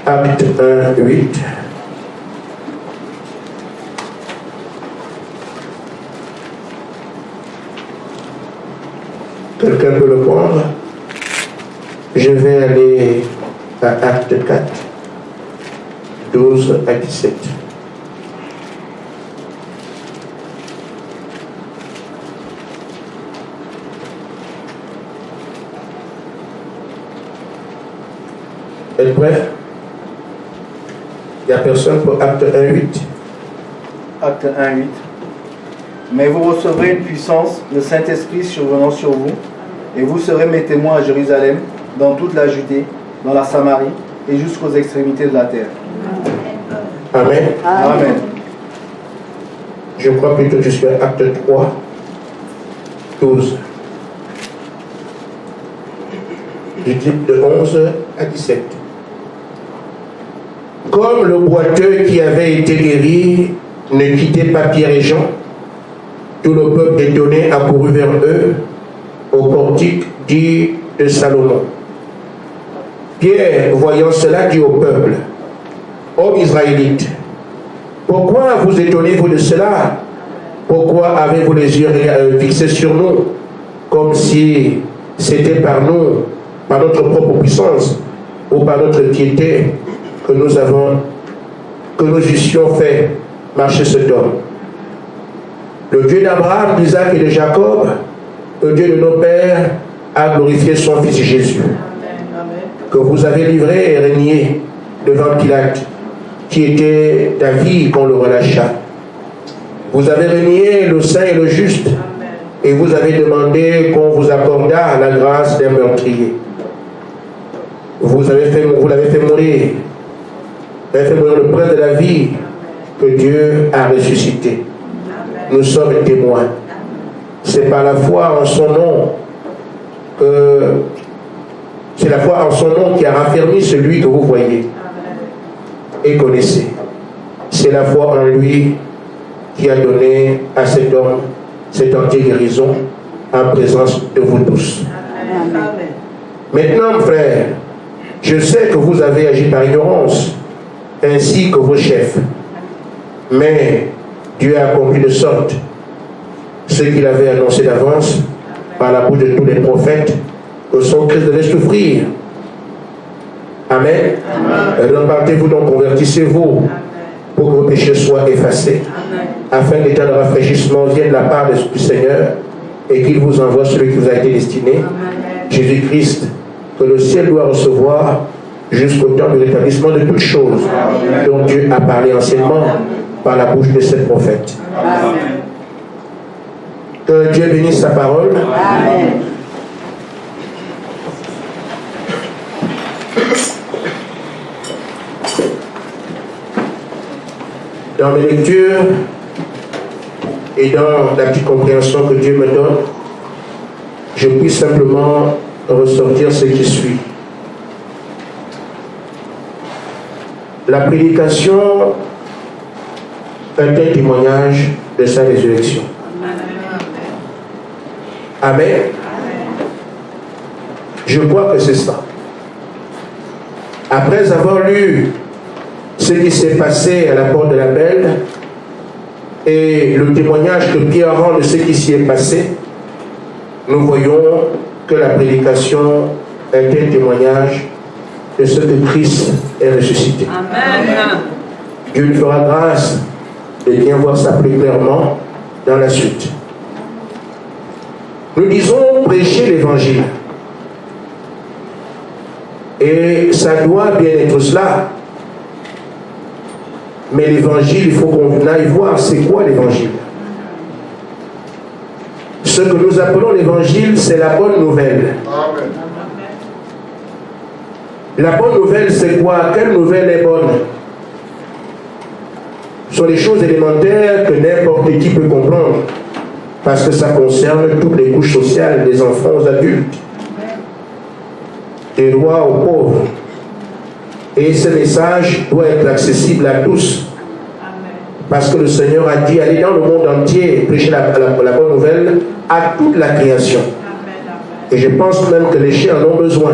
Acte 1, 8. Quelqu'un peut le prendre? Je vais aller à Acte 4, 12 à 17. Êtes-vous prêts? Il n'y a personne pour Acte 1, 8. Acte 1, 8. Mais vous recevrez une puissance, le Saint-Esprit survenant sur vous, et vous serez mes témoins à Jérusalem, dans toute la Judée, dans la Samarie, et jusqu'aux extrémités de la terre. Amen. Amen. Je crois plutôt jusqu'à Acte 3, 12. Du titre de 11 à 17. Comme le boiteux qui avait été guéri ne quittait pas Pierre et Jean, tout le peuple étonné accourut vers eux au portique dit de Salomon. Pierre, voyant cela, dit au peuple: Hommes israélites, pourquoi vous étonnez-vous de cela? Pourquoi avez-vous les yeux fixés sur nous, comme si c'était par nous, par notre propre puissance ou par notre piété que nous eussions fait marcher cet homme? Le Dieu d'Abraham, d'Isaac et de Jacob, le Dieu de nos pères, a glorifié son fils Jésus, que vous avez livré et régné devant Pilate, qui était d'avis qu'on le relâcha. Vous avez régné le saint et le juste, et vous avez demandé qu'on vous accordât la grâce d'un meurtrier. Vous l'avez fait mourir. Vous avez fait mourir le prince de la vie que Dieu a ressuscité. Nous sommes témoins. C'est par la foi en son nom c'est la foi en son nom qui a raffermi celui que vous voyez et connaissez. C'est la foi en lui qui a donné à cet homme cette entière guérison en présence de vous tous. Amen. Maintenant, frères, je sais que vous avez agi par ignorance, ainsi que vos chefs. Mais Dieu a accompli de sorte ce qu'il avait annoncé d'avance par la bouche de tous les prophètes, que son Christ devait souffrir. Amen. Repartez-vous donc, convertissez-vous pour que vos péchés soient effacés, afin que l'état de rafraîchissement vienne de la part du Seigneur et qu'il vous envoie celui qui vous a été destiné, Jésus-Christ, que le ciel doit recevoir jusqu'au temps du rétablissement de toutes choses, dont Dieu a parlé anciennement par la bouche de ses prophètes. Amen. Que Dieu bénisse sa parole. Amen. Dans mes lectures et dans la petite compréhension que Dieu me donne, je puis simplement ressortir ce qui suit. La prédication est un témoignage de sa résurrection. Amen. Je crois que c'est ça. Après avoir lu ce qui s'est passé à la porte de la Belle et le témoignage que Pierre rend de ce qui s'y est passé, nous voyons que la prédication est un témoignage de ce que Christ est ressuscité. Amen. Dieu nous fera grâce de bien voir ça plus clairement dans la suite. Nous disons prêcher l'évangile. Et ça doit bien être cela. Mais l'évangile, il faut qu'on aille voir c'est quoi l'évangile. Ce que nous appelons l'évangile, c'est la bonne nouvelle. Amen. La bonne nouvelle, c'est quoi? Quelle nouvelle est bonne? Ce sont les choses élémentaires que n'importe qui peut comprendre, parce que ça concerne toutes les couches sociales, des enfants aux adultes, des rois aux pauvres. Et ce message doit être accessible à tous. Parce que le Seigneur a dit, allez dans le monde entier et prêcher la bonne nouvelle à toute la création. Et je pense même que les chiens en ont besoin.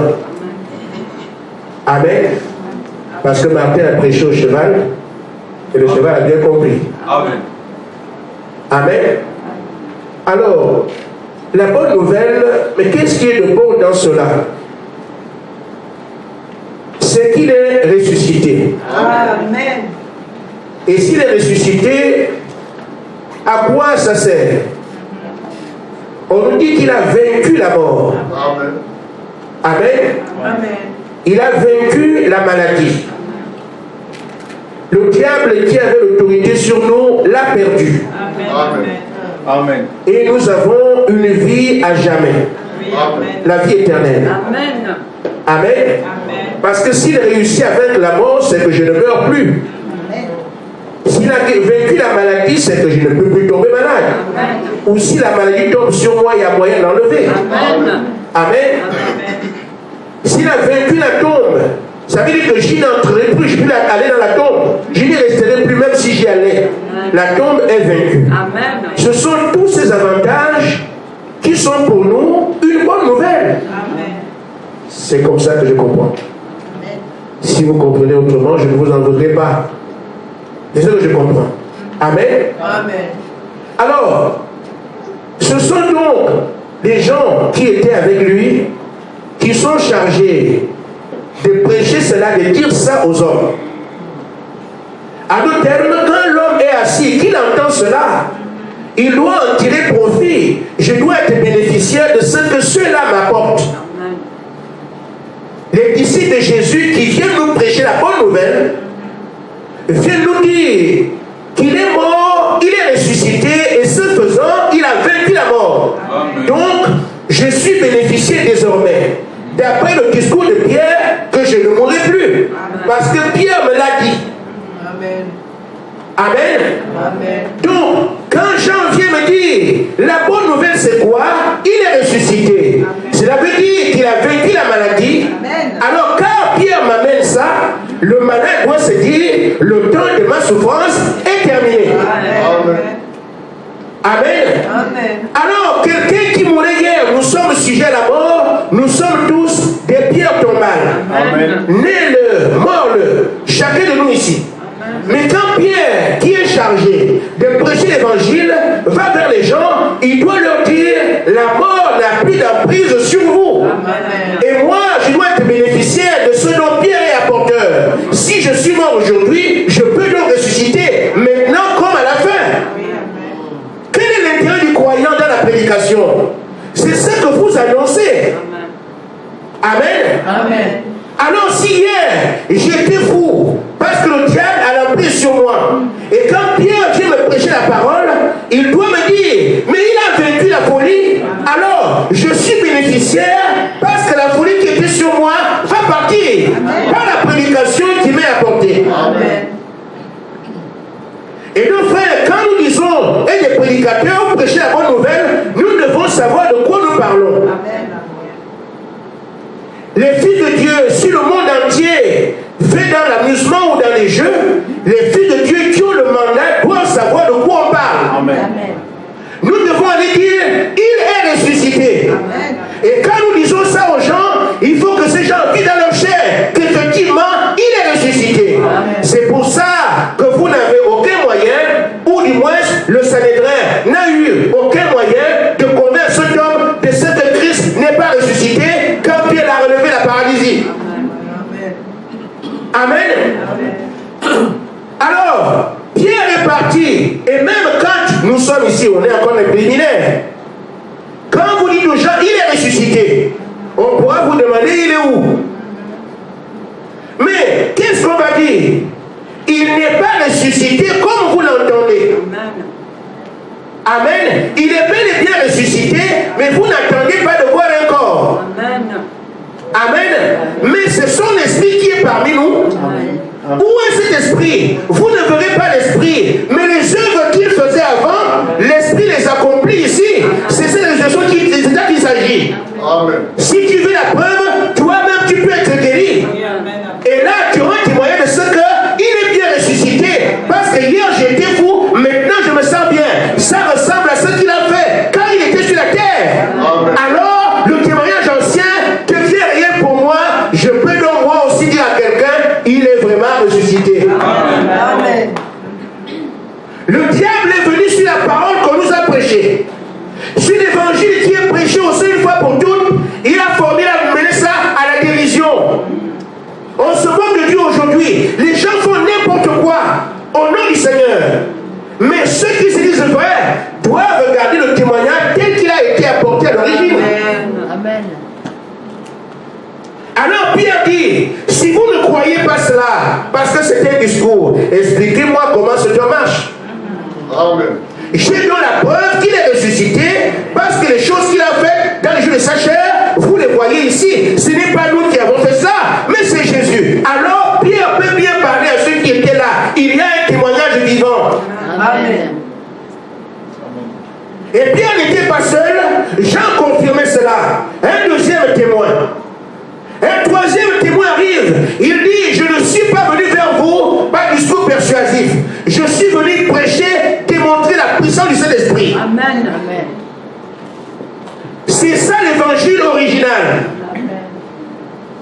Amen. Parce que Martin a prêché au cheval, et le cheval a bien compris. Amen. Amen. Alors, la bonne nouvelle, mais qu'est-ce qui est de bon dans cela? C'est qu'il est ressuscité. Amen. Et s'il est ressuscité, à quoi ça sert? On nous dit qu'il a vaincu la mort. Amen. Amen. Amen. Il a vaincu la maladie. Le diable qui avait l'autorité sur nous l'a perdu. Amen. Amen. Et nous avons une vie à jamais. Amen. La vie éternelle. Amen. Amen. Amen. Parce que s'il réussit à vaincre la mort, c'est que je ne meurs plus. S'il a vaincu la maladie, c'est que je ne peux plus tomber malade. Amen. Ou si la maladie tombe sur moi, il y a moyen de l'enlever. Amen. Amen. S'il a vaincu la tombe, ça veut dire que je n'entrerai plus, je ne peux aller dans la tombe. Je n'y resterai plus même si j'y allais. La tombe est vaincue. Amen. Ce sont tous ces avantages qui sont pour nous une bonne nouvelle. Amen. C'est comme ça que je comprends. Si vous comprenez autrement, je ne vous en voudrais pas. C'est ce que je comprends. Amen. Amen. Alors, ce sont donc des gens qui étaient avec lui, qui sont chargés de prêcher cela, de dire ça aux hommes. À d'autres termes, quand l'homme est assis, qu'il entend cela, il doit en tirer profit. Je dois être bénéficiaire de ce que ceux-là m'apportent. Les disciples de Jésus qui viennent nous prêcher la bonne nouvelle, viennent nous dire qu'il est mort, il est ressuscité, et ce faisant, il a vaincu la mort. Amen. Donc, je suis bénéficiaire désormais, d'après le discours de Pierre, que je ne mourrai plus. Parce que Pierre me l'a dit. Amen. Amen. Amen. Donc, quand Jean vient me dire, la bonne nouvelle c'est quoi? Il est ressuscité. Cela veut dire qu'il a vaincu la maladie. Amen. Alors, quand Pierre m'amène ça, le malade doit se dire, le temps de ma souffrance est terminé. Amen. Amen. Amen. Alors, quelqu'un qui mourrait hier, nous sommes sujets à la mort, nous sommes tous des pierres tombales. Amen. Né-le, mort-le, chacun de nous ici. Mais quand Pierre, qui est chargé de prêcher l'évangile, va vers les gens, il doit leur dire, la mort n'a plus d'emprise sur vous. Amen. Et moi, je dois être bénéficiaire de ce dont Pierre est apporteur. Si je suis mort aujourd'hui, je peux donc ressusciter maintenant comme à la fin. Quel est l'intérêt du croyant dans la prédication? C'est ce que vous annoncez. Amen. Amen. Alors si hier, j'étais fou, parce que le diable a l'emprise sur moi, et quand Pierre vient me prêcher la parole, il doit me dire, mais il a vaincu la folie, alors je suis bénéficiaire, parce que la folie qui était sur moi va partir, par la prédication qui m'est apportée. Amen. Et donc frères, quand nous disons, et les prédicateurs, vous prêchez la bonne nouvelle, nous devons savoir de quoi nous parlons. Amen. Les filles de Dieu, si le monde entier fait dans l'amusement ou dans les jeux, les filles de Dieu qui ont le mandat doivent savoir de quoi on parle. Amen. Amen. Nous devons aller dire, il est ressuscité. Amen. Et quand nous disons ça aux gens, il faut que ces gens vivent dans leur chair qu'effectivement, il est ressuscité. Amen. C'est pour ça que vous n'avez aucun moyen, ou du moins le Sanhédrin n'a eu aucun moyen de convaincre cet homme de ce que Christ n'est pas ressuscité quand Pierre a relevé la paralysie. Amen. Alors, Pierre est parti, et même quand nous sommes ici, on est encore les préliminaires. Quand vous dites aux gens, il est ressuscité, on pourra vous demander, il est où? Mais, qu'est-ce qu'on va dire? Il n'est pas ressuscité comme vous l'entendez. Amen. Il est bel et bien ressuscité, mais vous n'attendez pas de voir un corps. Amen. Amen. Mais c'est son esprit qui est parmi nous. Amen. Où est cet esprit? Vous ne verrez pas l'esprit, mais les œuvres qu'il faisait avant, l'esprit les accomplit ici. C'est ça qu'il s'agit. Amen. Si tu veux la preuve, toi-même tu peux être guéri. Et là, tu auras témoigné de ce qu'il est bien ressuscité. Parce que hier j'étais fou, maintenant je me sens bien. Ça ressemble à ce qu'il a fait quand il était sur la terre. Amen. Alors, le témoignage ancien devient rien pour moi. Je peux donc moi aussi dire à quelqu'un, il est vraiment parce que c'est un discours. Expliquez-moi comment ce Dieu marche. Amen. J'ai donc la preuve qu'il est ressuscité parce que les choses qu'il a faites dans les jours de sa chair, vous les voyez ici. Ce n'est pas nous qui avons fait ça, mais c'est Jésus. Alors Pierre peut bien parler à ceux qui étaient là. Il y a un témoignage vivant. Amen. Et Pierre n'était pas seul. Jean confirmait cela. Un deuxième témoin. Un troisième témoin arrive. Il dit, je ne suis pas venu vers vous par discours persuasif. Je suis venu prêcher, démontrer la puissance du Saint-Esprit. Amen. Amen. C'est ça l'évangile original.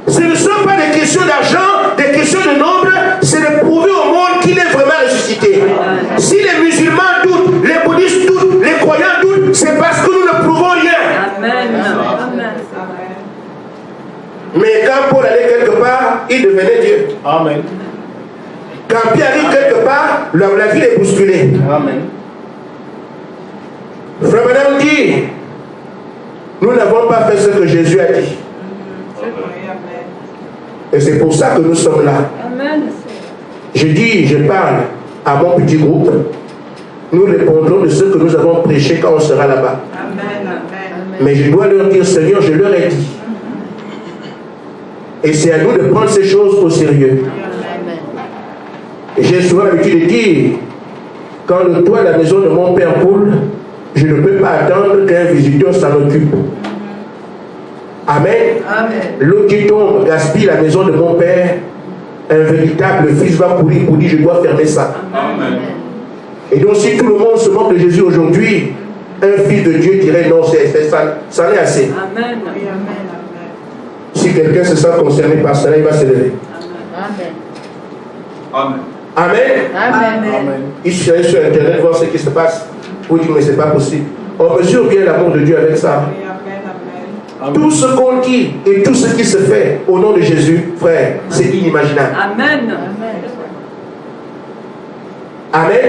Ce ne sont pas des questions d'argent, des questions de nombre, c'est de prouver au monde qu'il est vraiment ressuscité. Si les musulmans doutent, les bouddhistes doutent, les croyants doutent, c'est parce que nous ne prouvons rien. Amen. Amen. Mais quand Paul allait quelque part, il devenait Dieu. Amen. Quand Pierre arrive quelque part, la vie est bousculée. Amen. Frère Madame dit, nous n'avons pas fait ce que Jésus a dit. Et c'est pour ça que nous sommes là. Amen. Je dis, je parle à mon petit groupe. Nous répondrons de ce que nous avons prêché quand on sera là-bas. Amen. Mais je dois leur dire, Seigneur, je leur ai dit. Et c'est à nous de prendre ces choses au sérieux. Et j'ai souvent l'habitude de dire, quand le toit de la maison de mon père coule, je ne peux pas attendre qu'un visiteur s'en occupe. Amen. Amen. L'eau qui tombe gaspille la maison de mon père. Un véritable fils va courir pour dire, je dois fermer ça. Amen. Et donc si tout le monde se moque de Jésus aujourd'hui, un fils de Dieu dirait non, ça en est assez. Amen. Si quelqu'un se sent concerné par cela, il va se lever. Amen. Amen. Amen. Amen. Amen. Il cherche sur Internet voir ce qui se passe. Pour dire mais c'est pas possible. On mesure bien l'amour de Dieu avec ça. Amen. Tout ce qu'on dit et tout ce qui se fait au nom de Jésus, frère, c'est inimaginable. Amen. Amen.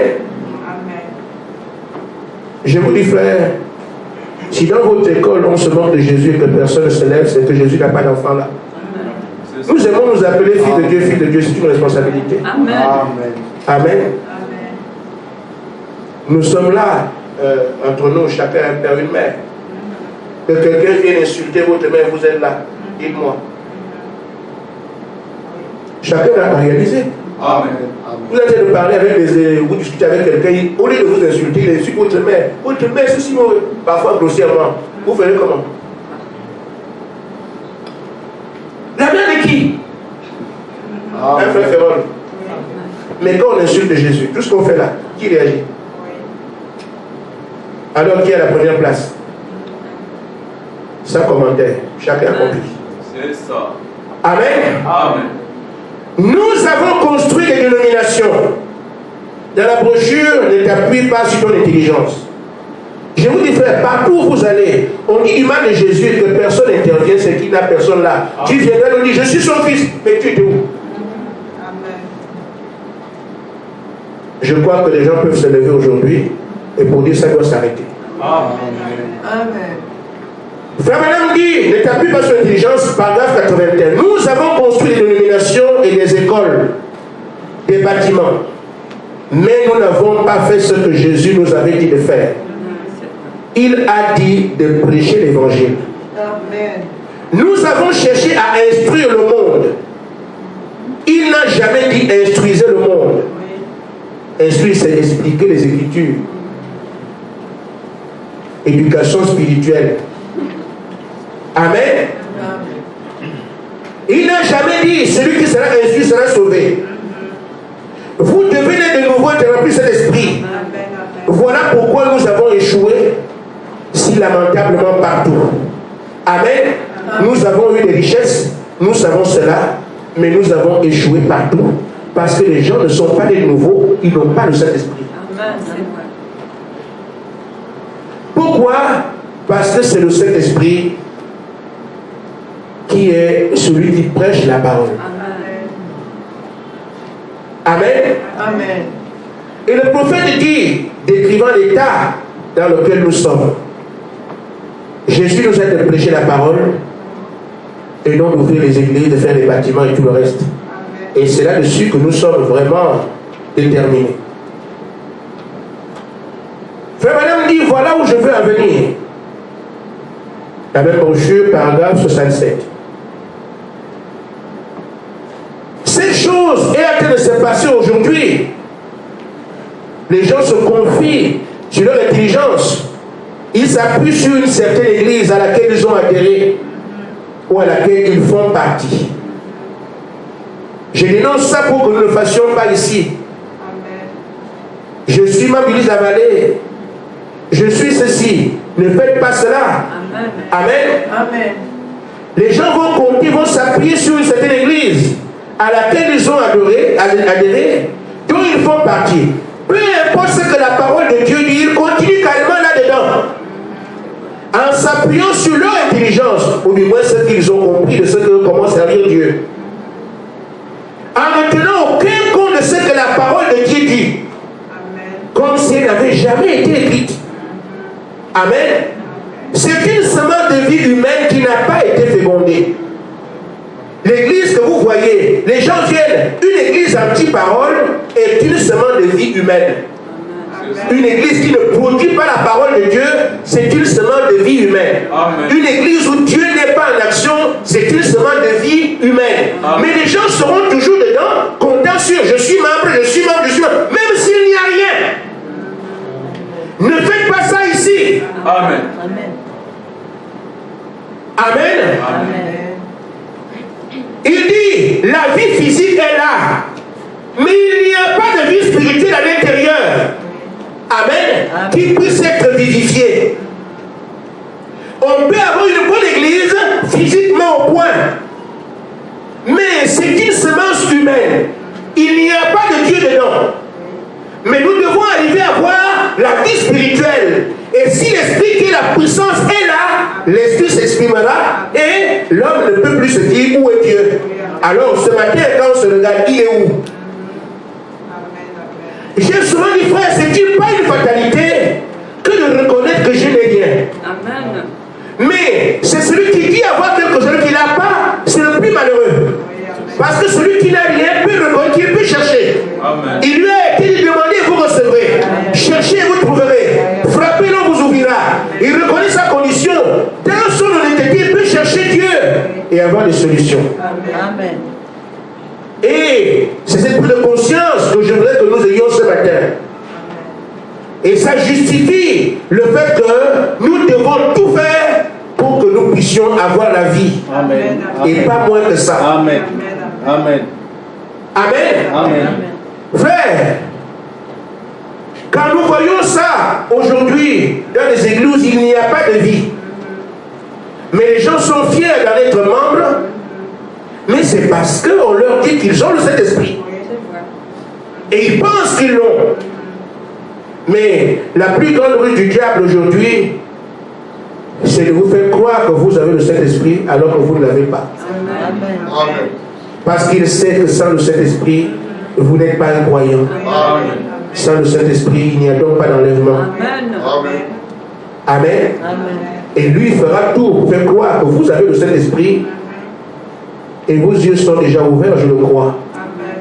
Je vous dis, frère, si dans votre école on se moque de Jésus et que personne ne se lève, c'est que Jésus n'a pas d'enfant là. Nous aimons nous appeler fils de Dieu, c'est une responsabilité. Amen. Amen. Amen. Nous sommes là, entre nous, chacun un père, une mère. Que quelqu'un vienne insulter votre mère, vous êtes là. Dites-moi. Chacun l'a réalisé. Amen. Vous êtes en train de parler avec vous discutez avec quelqu'un, au lieu de vous insulter, il insulte votre mère. Votre mère, c'est si mauvais, parfois grossièrement. Vous ferez comment? La mère de qui? Un frère féroce. Mais quand on insulte Jésus, tout ce qu'on fait là, qui réagit? Alors qui est à la première place? Sans commentaire, chacun a compris. C'est ça. Amen. Amen. Nous avons construit des dénominations. Dans la brochure, ne t'appuie pas sur ton intelligence. Je vous dis, frère, partout où vous allez, on dit du mal de Jésus et que personne n'intervient, c'est qu'il n'a personne là. Tu viendras nous dire, je suis son fils, mais tu es où? Je crois que les gens peuvent se lever aujourd'hui et pour dire ça doit s'arrêter. Amen. Frère Madame dit, ne t'appuie pas sur l'intelligence, paragraphe 81. Nous avons construit des dénominations et des écoles, des bâtiments. Mais nous n'avons pas fait ce que Jésus nous avait dit de faire. Il a dit de prêcher l'évangile. Amen. Nous avons cherché à instruire le monde. Il n'a jamais dit instruisez le monde. Instruire, c'est expliquer les Écritures. Éducation spirituelle. Amen. Il n'a jamais dit celui qui sera instruit sera sauvé. Vous devenez de nouveau être rempli de cet esprit. Voilà pourquoi nous avons échoué si lamentablement partout. Amen. Nous avons eu des richesses, nous savons cela, mais nous avons échoué partout. Parce que les gens ne sont pas des nouveaux, ils n'ont pas le Saint-Esprit. Pourquoi? Parce que c'est le Saint-Esprit qui est celui qui prêche la parole. Amen. Amen. Et le prophète dit, décrivant l'état dans lequel nous sommes, Jésus nous aide de prêcher la parole et non d'ouvrir les églises, de faire les bâtiments et tout le reste. Et c'est là-dessus que nous sommes vraiment déterminés. Frère Madame dit, voilà où je veux en venir. La même brochure, paragraphe 67. Cette chose est en train de se passer aujourd'hui. Les gens se confient sur leur intelligence. Ils s'appuient sur une certaine église à laquelle ils ont adhéré ou à laquelle ils font partie. Je dénonce ça pour que nous ne le fassions pas ici. Amen. Je suis membre de l'église de la vallée. Je suis ceci. Ne faites pas cela. Amen. Amen. Amen. Les gens vont compter, vont s'appuyer sur une certaine église à laquelle ils ont adhéré, dont ils font partie. Peu importe ce que la parole de Dieu dit, ils continuent carrément là-dedans. En s'appuyant sur leur intelligence, ou du moins ce qu'ils ont compris de ce que comment servir Dieu. En ne tenant aucun compte de ce que la parole de Dieu dit. Amen. Comme si elle n'avait jamais été écrite. Amen. C'est une semence de vie humaine qui n'a pas été fécondée. L'église que vous voyez, les gens viennent, une église anti-parole est une semence de vie humaine. Amen. Une église qui ne produit pas la parole de Dieu, c'est une semence de vie humaine. Amen. Une église où Dieu n'est pas en action, c'est une semence de vie humaine. Amen. Mais les gens seront toujours dedans, comptant sur je suis membre, je suis membre, même s'il n'y a rien. Ne faites pas ça ici. Amen. Amen. Amen. Il dit, la vie physique est là, mais il n'y a pas de vie spirituelle à l'intérieur. Amen. Amen. Qui puisse être vivifiée. On peut avoir une bonne église physiquement au point, mais c'est une semence humaine. Il n'y a pas de Dieu dedans. Mais nous devons arriver à voir la vie spirituelle. Et si l'esprit qui est la puissance est là, l'esprit s'exprimera et l'homme ne peut plus se dire où est Dieu. Alors ce matin, quand on se regarde, il est où? J'ai souvent dit, frère, c'est pas une fatalité que de reconnaître que je n'ai rien. Amen. Mais c'est celui qui dit avoir quelque chose qu'il n'a pas, c'est le plus malheureux. Parce que celui qui n'a rien peut reconnaître, il peut chercher. Amen. Il lui a été demandé et vous recevrez. Amen. Cherchez et vous trouverez. Frappez, l'on vous ouvrira. Il reconnaît sa condition. Dans son honnêteté, il peut chercher Dieu et avoir des solutions. Amen. Et c'est cette prise de conscience que je voudrais que nous ayons ce matin. Et ça justifie le fait que nous devons tout faire pour que nous puissions avoir la vie. Amen. Et pas moins que ça. Amen. Amen. Amen. Amen. Frère, quand nous voyons ça aujourd'hui dans les églises, il n'y a pas de vie. Mais les gens sont fiers d'en être membres, mais c'est parce qu'on leur dit qu'ils ont le Saint-Esprit. Et ils pensent qu'ils l'ont. Mais la plus grande ruse du diable aujourd'hui, c'est de vous faire croire que vous avez le Saint-Esprit alors que vous ne l'avez pas. Amen. Amen. Parce qu'il sait que sans le Saint-Esprit, vous n'êtes pas un croyant. Amen. Sans le Saint-Esprit, il n'y a donc pas d'enlèvement. Amen. Amen. Amen. Amen. Et lui fera tout pour faire croire que vous avez le Saint-Esprit et vos yeux sont déjà ouverts, je le crois. Amen.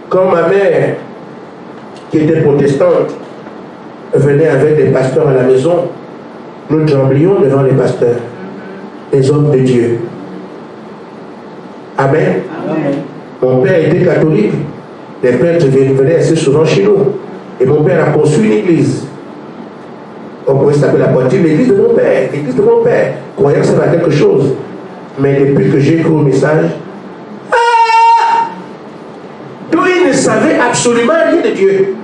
Quand ma mère, qui était protestante, venait avec des pasteurs à la maison, nous tremblions devant les pasteurs, les hommes de Dieu. Amen. Amen. Mon père était catholique. Les prêtres venaient assez souvent chez nous. Et mon père a construit une église. On pourrait s'appeler la pointille, l'église de mon père. L'église de mon père. Croyant que ça va quelque chose. Mais depuis que j'ai écrit au message, donc il ne savait absolument rien de Dieu.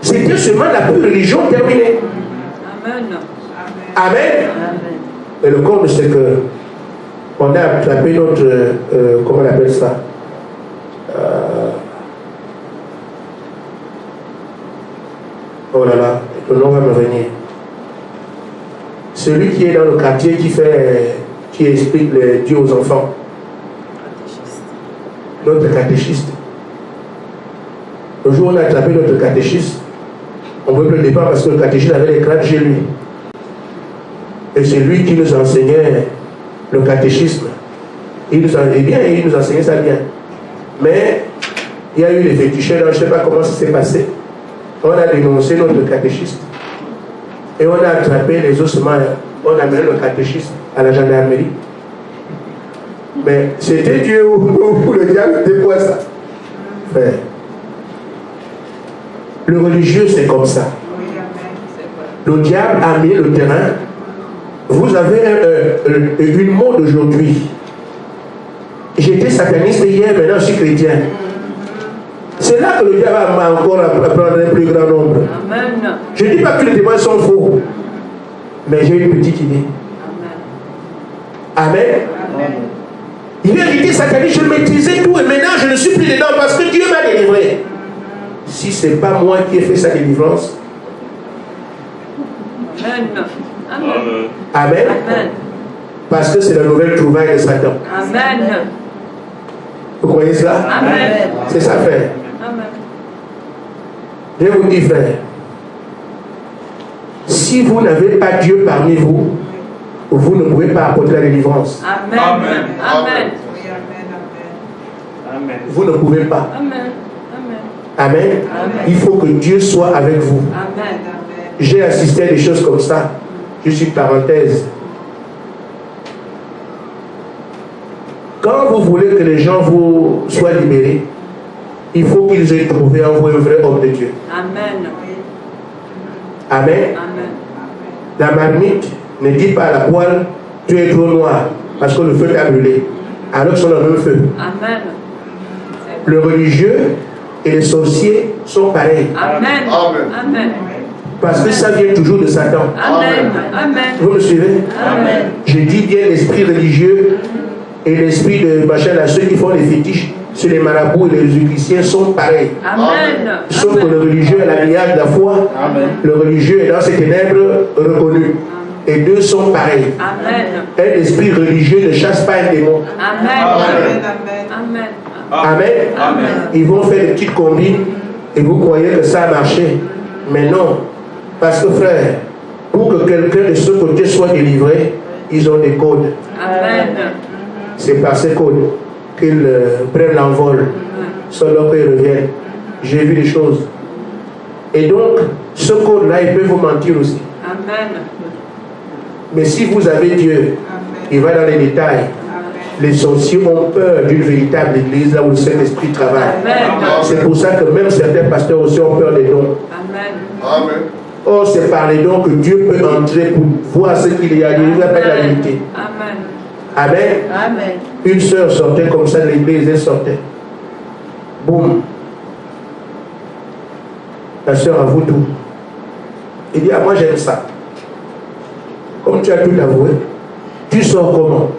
C'était seulement la pure religion terminée. Amen. Amen. Amen. Et le compte, c'est que on a attrapé notre, comment on appelle ça, oh là là, le nom va me venir. Celui qui est dans le quartier qui explique Dieu aux enfants. Notre catéchiste. Le jour où on a attrapé notre catéchiste, on ne veut plus le départ parce que le catéchiste avait les crânes chez lui. Et c'est lui qui nous enseignait le catéchisme. il nous enseignait ça bien. Mais il y a eu les féticheurs, je ne sais pas comment ça s'est passé. On a dénoncé notre catéchiste. Et on a attrapé les ossements, on a amené le catéchiste à la gendarmerie. Mais c'était Dieu ou le diable, c'était quoi ça? Frère. Le religieux, c'est comme ça. Le diable a mis le terrain. Vous avez une mode aujourd'hui. J'étais sataniste hier, maintenant je suis chrétien. C'est là que le diable va encore prendre un plus grand nombre. Amen. Je ne dis pas que tous les témoins sont faux, mais j'ai une petite idée. Amen. Amen. Il vient dire sataniste, je maîtrisais tout et maintenant je ne suis plus dedans parce que Dieu m'a délivré. Si ce n'est pas moi qui ai fait sa délivrance. Amen. Amen. Amen. Amen. Parce que c'est la nouvelle trouvaille de Satan. Amen. Vous croyez cela? Amen. C'est ça, frère. Amen. Je vous dis, frère, si vous n'avez pas Dieu parmi vous, vous ne pouvez pas apporter la délivrance. Amen. Amen. Amen. Amen. Vous ne pouvez pas. Amen. Amen. Amen. Il faut que Dieu soit avec vous. Amen. J'ai assisté à des choses comme ça. Juste une parenthèse. Quand vous voulez que les gens vous soient libérés, il faut qu'ils aient trouvé en vous un vrai homme de Dieu. Amen. Amen. Amen. La marmite ne dit pas à la poêle, tu es trop noir, parce que le feu t'a brûlé. Alors que c'est le même feu. Amen. Le religieux et les sorciers sont pareils. Amen. Amen. Parce que ça vient toujours de Satan. Amen. Amen. Vous me suivez? Amen. Je dis bien l'esprit religieux et l'esprit de machin, là, ceux qui font les fétiches sur les marabouts et les églisiens sont pareils. Amen. Sauf que le religieux est l'alliage de la foi. Amen. Le religieux est dans ses ténèbres reconnu. Et deux sont pareils. Amen. Un esprit religieux ne chasse pas un démon. Amen. Amen. Amen. Amen. Amen. Ils vont faire des petites combines et vous croyez que ça a marché. Mais non. Parce que frère, pour que quelqu'un de ce côté soit délivré, ils ont des codes. Amen. C'est par ces codes qu'ils prennent l'envol. Seulement qu'ils reviennent. J'ai vu des choses. Et donc, ce code-là, il peut vous mentir aussi. Amen. Mais si vous avez Dieu, il va dans les détails. Les sorciers ont peur d'une véritable église là où le Saint-Esprit travaille. C'est pour ça que même certains pasteurs aussi ont peur des dons. Amen. Amen. Oh, c'est par les dons que Dieu peut entrer pour voir ce qu'il y a. Il n'y a pas de la vérité. Amen. Amen. Amen. Une sœur sortait comme ça de l'église, elle sortait. Boum. La sœur avoue tout. Il dit, ah, moi j'aime ça. Comme tu as tout avoué, tu sors comment?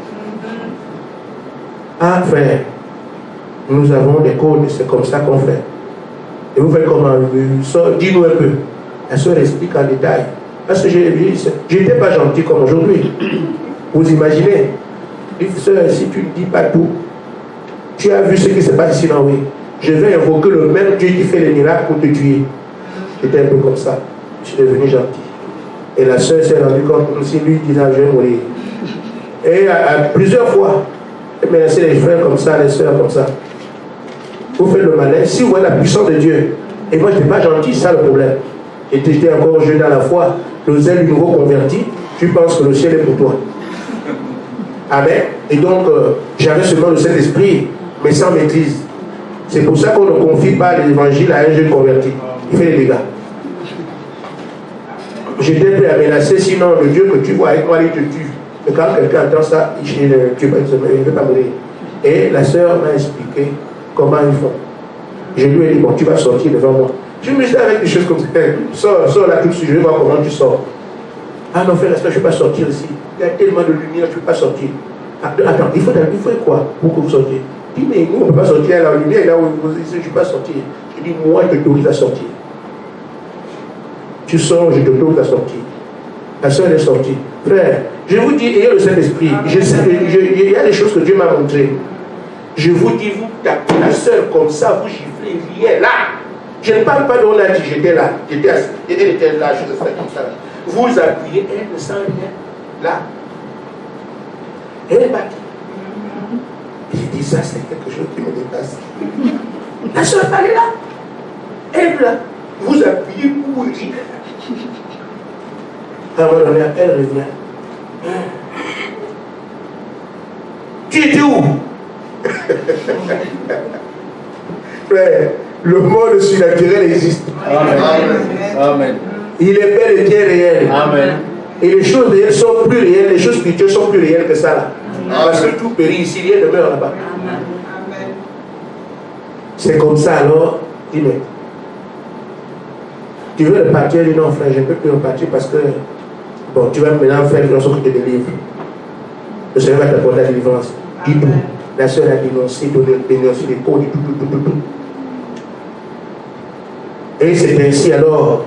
Ah, frère, nous avons des codes, c'est comme ça qu'on fait. Et vous faites comment? Dis-nous un peu. La soeur explique en détail. Parce que je n'étais pas gentil comme aujourd'hui. Vous imaginez? Sœur, si tu ne dis pas tout, tu as vu ce qui se passe ici, non? Oui. Je vais invoquer le même Dieu qui fait les miracles pour te tuer. J'étais un peu comme ça. Je suis devenu gentil. Et la sœur s'est rendue compte comme si lui disait, je vais mourir. Et plusieurs fois, elle m'a laissé les frères comme ça, les sœurs comme ça. Vous faites le malin. Si vous voyez la puissance de Dieu, et moi je n'étais pas gentil, c'est ça le problème. J'étais encore jeune à la foi, le zèle du nouveau converti, tu penses que le ciel est pour toi. Amen. Et donc, j'avais seulement le Saint-Esprit, mais sans maîtrise. C'est pour ça qu'on ne confie pas l'évangile à un jeune converti. Il fait des dégâts. J'étais prêt à menacer, sinon le Dieu que tu vois avec moi, il te tue. Mais quand quelqu'un entend ça, il ne veut pas mourir. Et la sœur m'a expliqué comment ils font. Je lui ai dit, bon, tu vas sortir devant moi. Je me disais avec des choses comme ça. Sors là tout de suite, je vais voir comment tu sors. Ah non, frère, je ne vais pas sortir ici. Il y a tellement de lumière, tu ne peux pas sortir. Attends, il faut quoi pour que vous sortiez? Je dis, mais nous, on ne peut pas sortir à la lumière, là où vous dites, je ne peux pas sortir. Je dis, moi, je t'autorise à sortir. Tu sors, je t'autorise à sortir. La soeur est sortie. Frère, je vous dis, ayez le Saint-Esprit. Il y a des choses que Dieu m'a montrées. Je vous dis, vous tapez la soeur comme ça, vous giflez, rien là. Je ne parle pas de on a dit, j'étais là. Elle était là, je faisais comme ça. Vous appuyez, elle ne sent rien. Là. Elle est partie. dis ça, c'est quelque chose qui me dépasse. La soeur, elle est là. Elle est là. Vous appuyez pour vous dire. À un moment donné, elle revient. Tu étais où? Frère, le monde surnaturel existe. Amen. Amen. Il est bel et bien réel. Amen. Et les choses réelles sont plus réelles, les choses spirituelles sont plus réelles que ça là. Parce que tout périt ici, rien ne meurt là-bas. C'est comme ça alors, dis-moi. Tu veux repartir? Dis non frère, je ne peux plus repartir parce que bon, tu vas maintenant faire une chose qui te délivre. Le Seigneur va t'apporter la délivrance. Dis tout. La soeur a dénoncé, dénoncé les cours, dit tout. Et c'est ainsi alors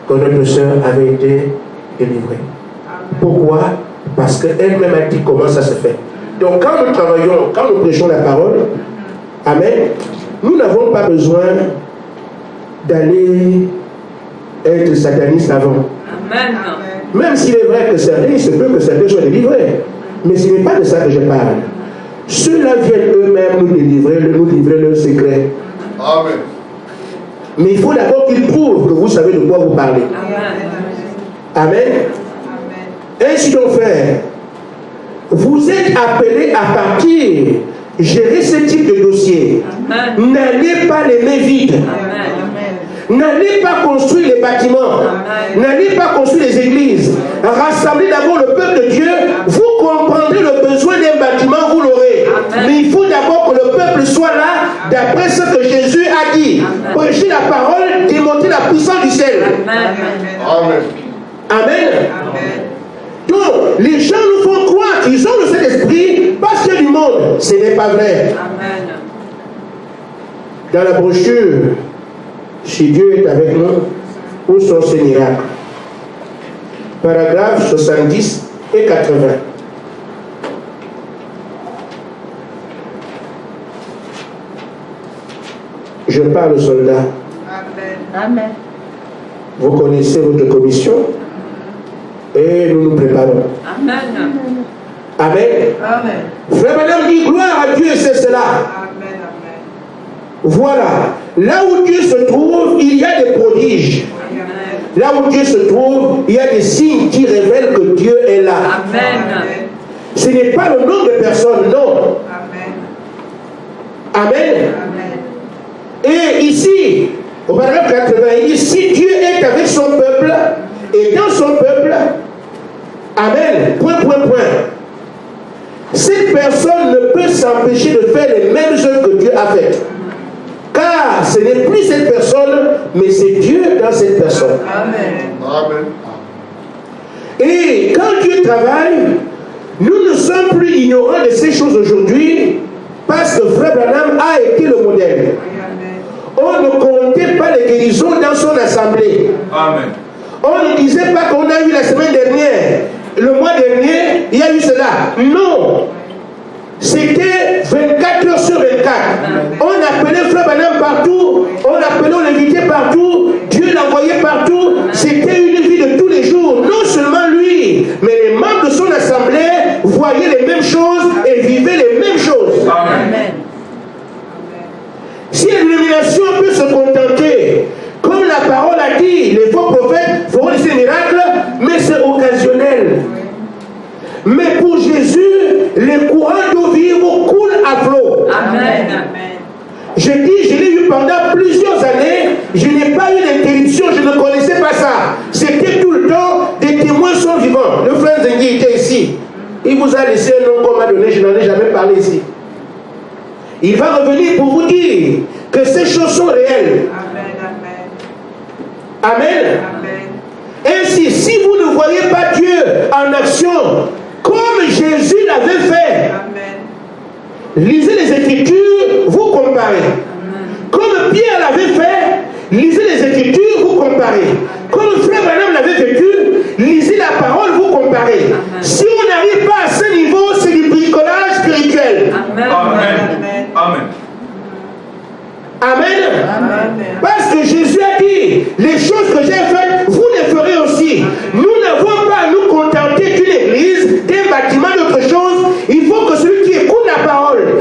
que notre soeur avait été délivrée. Pourquoi? Parce qu'elle-même a dit comment ça se fait. Donc quand nous travaillons, quand nous prêchons la parole, amen, nous n'avons pas besoin d'aller être satanistes avant. Amen. Même s'il est vrai que certains, il se peut que certains soient délivrés. Mais ce n'est pas de ça que je parle. Ceux-là viennent eux-mêmes nous livrer leurs secrets. Amen. Mais il faut d'abord qu'ils prouvent que vous savez de quoi vous parlez. Amen. Ainsi donc, frère, vous êtes appelés à partir, gérer ce type de dossier. N'allez pas les mains vides. N'allez pas construire les bâtiments. N'allez pas construire les églises. Rassemblez d'abord le peuple de Dieu. Vous comprendrez le besoin d'un bâtiment, vous l'aurez. Mais il faut d'abord que le peuple soit là, d'après ce que Jésus a dit. Prêcher la parole, démontrer la puissance du ciel. Amen. Amen. Donc, les gens nous font croire qu'ils ont le Saint-Esprit parce qu'il y a du monde. Ce n'est pas vrai. Dans la brochure, si Dieu est avec nous, où sont ces miracles? Paragraphes 70 et 80. Je parle aux soldats. Amen. Vous connaissez votre commission et nous nous préparons. Amen. Amen. Amen. Frère Madame dit gloire à Dieu, c'est cela. Amen. Voilà. Là où Dieu se trouve, il y a des prodiges. Là où Dieu se trouve, il y a des signes qui révèlent que Dieu est là. Amen. Ce n'est pas le nombre de personnes, non. Amen. Et ici, au paragraphe 80, il dit si Dieu est avec son peuple et dans son peuple, amen, point. Cette personne ne peut s'empêcher de faire les mêmes œuvres que Dieu a faites. Car ce n'est plus cette personne, mais c'est Dieu dans cette personne. Amen. Et quand Dieu travaille, nous ne sommes plus ignorants de ces choses aujourd'hui, parce que Frère Branham a été le modèle. On ne comptait pas les guérisons dans son assemblée. Amen. On ne disait pas qu'on a eu la semaine dernière, le mois dernier, il y a eu cela. Non. C'était 24 heures sur 24. On appelait Frère Branham partout, on appelait, on l'invitait partout, Dieu l'envoyait partout. C'était une vie de tous les jours. Non seulement lui, mais les membres de son assemblée voyaient les mêmes choses et vivaient les mêmes choses. Amen. Si l'illumination peut se contenter, comme la parole a dit, les faux prophètes feront des miracles, mais c'est occasionnel. Mais pour Jésus, les courants d'eau vive coulent à flot. Amen. Je dis, je l'ai eu pendant plusieurs années, je n'ai pas eu d'interruption, je ne connaissais pas ça. C'était tout le temps, des témoins sont vivants. Le frère Zengui était ici. Il vous a laissé un nom qu'on m'a donné, je n'en ai jamais parlé ici. Il va revenir pour vous dire que ces choses sont réelles. Amen. Ainsi, si vous ne voyez pas Dieu en action, comme Jésus l'avait fait, lisez les Écritures, vous comparez. Comme Pierre l'avait fait, lisez les Écritures, vous comparez. Comme Frère Branham l'avait vécu, lisez la parole, vous comparez. Si on n'arrive pas à ce niveau, c'est du bricolage spirituel. Amen. Amen. Parce que Jésus a dit, les choses que j'ai faites, vous les ferez aussi. Nous n'avons pas à nous contenter d'une église, d'un bâtiment, d'autre chose. Il faut que celui qui écoute la parole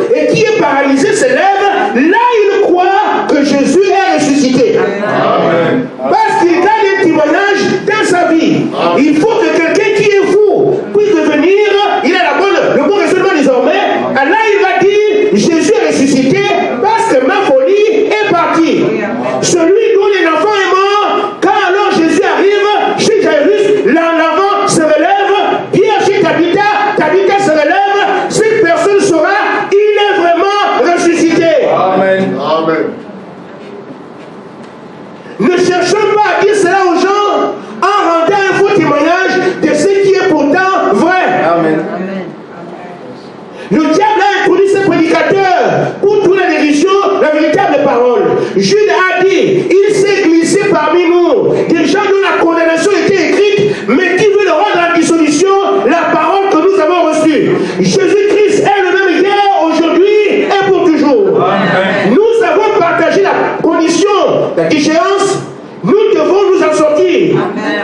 Le diable a introduit ses prédicateurs pour trouver la dérision, la véritable parole. Jude a dit, il s'est glissé parmi nous. Des gens dont la condamnation était écrite, mais qui veut le rendre en dissolution, la parole que nous avons reçue. Jésus-Christ est le même hier, aujourd'hui et pour toujours. Amen. Nous avons partagé la condition, la déchéance. Nous devons nous en sortir. Amen.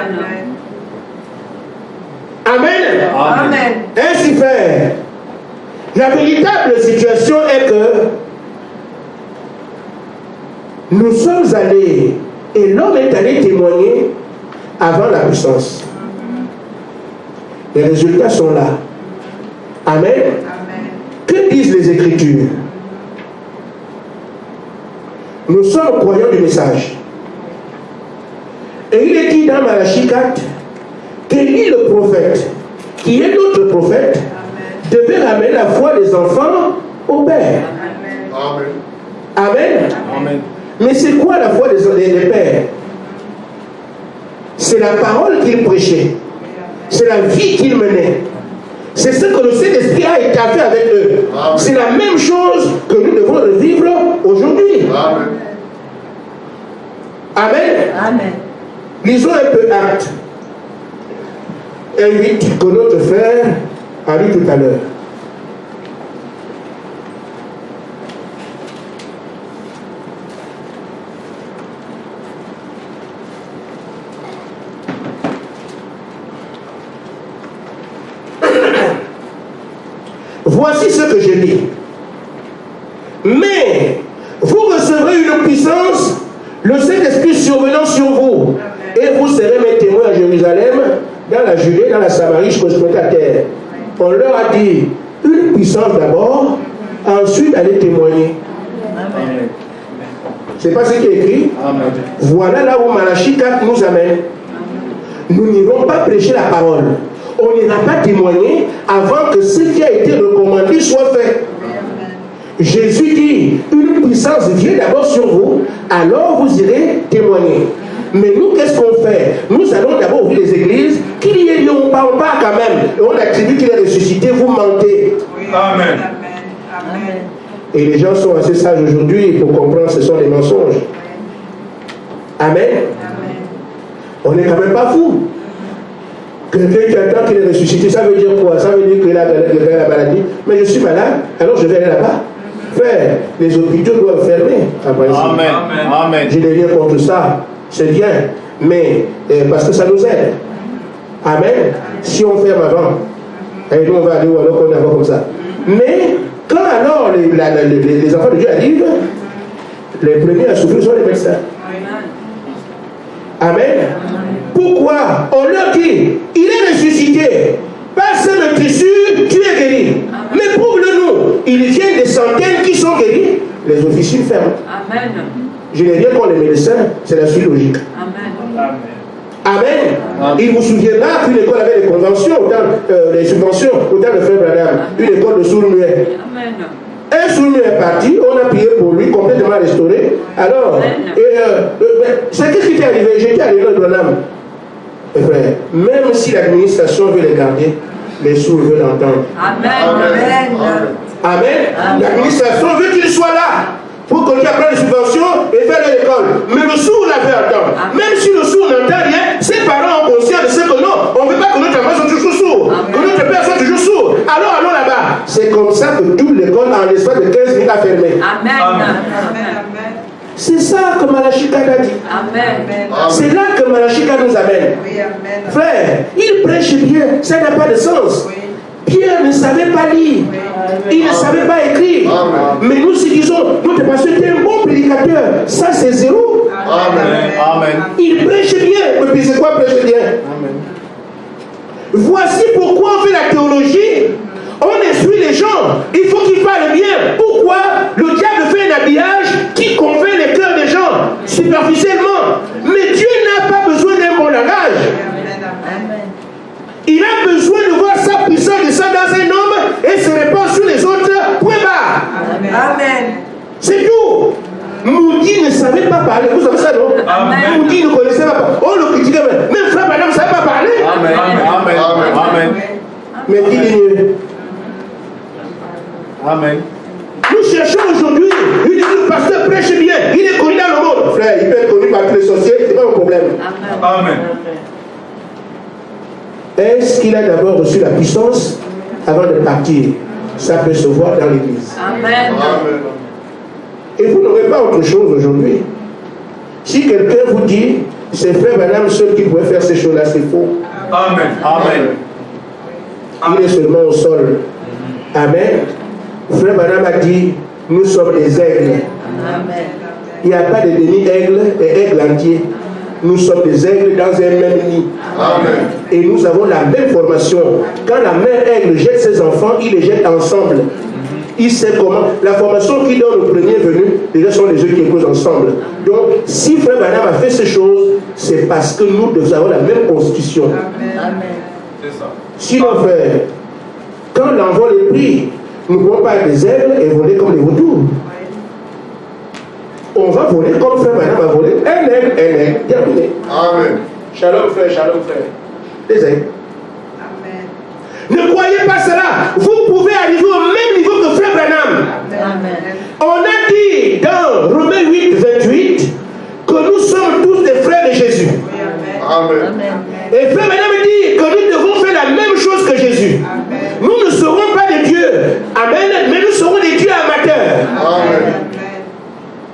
Amen. Amen. Ainsi fait, la véritable situation est que nous sommes allés et l'homme est allé témoigner avant la puissance. Les résultats sont là. Amen. Amen. Que disent les Écritures? Nous sommes croyants du message. Et il est dit dans Malachie 4 qu'Élie le prophète, qui est notre prophète, devait ramener la foi des enfants au Père. Amen. Amen. Amen. Mais c'est quoi la foi des pères? C'est la parole qu'il prêchait. C'est la vie qu'il menait. C'est ce que le Saint-Esprit a été fait avec eux. Amen. C'est la même chose que nous devons vivre aujourd'hui. Amen. Amen. Amen. Lisons un peu Actes 1:8 que notre frère a lu tout à l'heure. Voici ce que je dis. Mais vous recevrez une puissance, le Saint-Esprit survenant sur vous, et vous serez mes témoins à Jérusalem, dans la Judée, dans la Samarie, jusqu'aux extrémités de la terre. On leur a dit une puissance d'abord, ensuite aller témoigner. Amen. C'est pas ce qui est écrit. Amen. Voilà là où Malachie 4 nous amène. Nous n'irons pas prêcher la parole. On n'ira pas témoigner avant que ce qui a été recommandé soit fait. Jésus dit, une puissance vient d'abord sur vous, alors vous irez témoigner. Mais nous, qu'est-ce qu'on fait? Nous allons d'abord ouvrir les églises. Qu'il y ait lieu, on parle pas quand même. Et on attribue qu'il est ressuscité, vous mentez. Amen. Amen. Et les gens sont assez sages aujourd'hui pour comprendre que ce sont des mensonges. Amen. On n'est quand même pas fou. Quelqu'un qui attend qu'il est ressuscité, ça veut dire quoi? Ça veut dire qu'il a la maladie. Mais je suis malade, alors je vais aller là-bas. Frère, les hôpitaux doivent fermer. Amen. Amen. Je n'ai rien contre ça. C'est bien. Mais parce que ça nous aide. Amen. Si on ferme avant, et nous on va aller où alors qu'on est avant comme ça. Mais quand alors les enfants de Dieu arrivent, les premiers à souffrir sont les médecins. Amen. Pourquoi? On leur dit, il est ressuscité. Passe le tissu, tu es guéri. Mais prouve-le-nous. Il vient des centaines qui sont guéris. Les officines ferment. Amen. Je n'ai rien contre les médecins, c'est la suite logique. Amen. Amen. Il vous souviendra qu'une école avait des conventions, des subventions, autant de frère Branham, une école de sourds-muets. Amen. Un sourd-muet est parti, on a payé pour lui, complètement restauré. Alors, c'est qu'est-ce qui t'est arrivé? J'étais à l'école de Branham. Frère, même si l'administration veut les garder, les sourds veulent l'entendre. Amen. Amen. L'administration veut qu'il soit là pour qu'on lui apprenne les subventions et faire l'école. Mais le sourd la veut entendre. Même si le sourd n'entend rien, ses parents ont conscience de ce que non, on ne veut pas que notre enfant soit toujours sourd, que notre père soit toujours sourd. Alors allons là-bas. C'est comme ça que toute l'école en l'espace de 15 minutes a fermé. Amen. C'est ça que Malachie 4 a dit. Amen. C'est là que Malachie 4 nous amène. Oui, amen. Frère, il prêche bien, ça n'a pas de sens. Oui. Pierre ne savait pas lire, il ne savait pas écrire. Mais nous, si disons, notre pasteur était un bon prédicateur, ça c'est zéro. Amen. Amen. Il prêche bien, mais puis c'est quoi prêcher bien? Amen. Voici pourquoi on fait la théologie. On instruit les gens, il faut qu'ils parlent bien. Pourquoi le diable fait un habillage qui convainc les cœurs des gens superficiellement? Mais Dieu n'a pas besoin d'un bon langage. Il a besoin de voir sa puissance descendre dans un homme et se répand sur les autres. Point barre. Amen. C'est tout. Moudi ne savait pas parler. Vous savez ça, non? Amen. Moudi ne connaissait pas parler. On le critiquait même. Même frère Branham ne savait pas parler. Amen. Amen. Amen. Mais qui dit mieux? Amen. Est-ce qu'il a d'abord reçu la puissance avant de partir? Ça peut se voir dans l'église. Amen. Et vous n'aurez pas autre chose aujourd'hui. Si quelqu'un vous dit, c'est frère madame seul qui pouvait faire ces choses-là, c'est faux. Amen. Amen. Il est seulement au sol. Amen. Frère madame a dit, nous sommes des aigles. Amen. Il n'y a pas de demi-aigle, des aigles entiers. Nous sommes des aigles dans un même nid. Amen. Et nous avons la même formation. Quand la mère aigle jette ses enfants, il les jette ensemble. Il sait comment. La formation qu'il donne au premier venu, déjà sont les œufs qui épousent ensemble. Donc, si frère madame a fait ces choses, c'est parce que nous avons la même constitution. Amen. C'est ça. Sinon, frère, quand l'envol est pris, nous ne pouvons pas être des aigles et voler comme les vautours. On va voler comme frère madame a volé. Un aigle, terminé. Amen. Shalom frère, shalom frère. Des aigles. Ne croyez pas cela. Vous pouvez arriver au même niveau que frère Branham. Amen. On a dit dans Romains 8, 28 que nous sommes tous des frères de Jésus. Amen. Et frère Branham dit que nous devons faire la même chose que Jésus. Nous ne serons pas des dieux. Amen. Mais nous serons des dieux amateurs. Amen.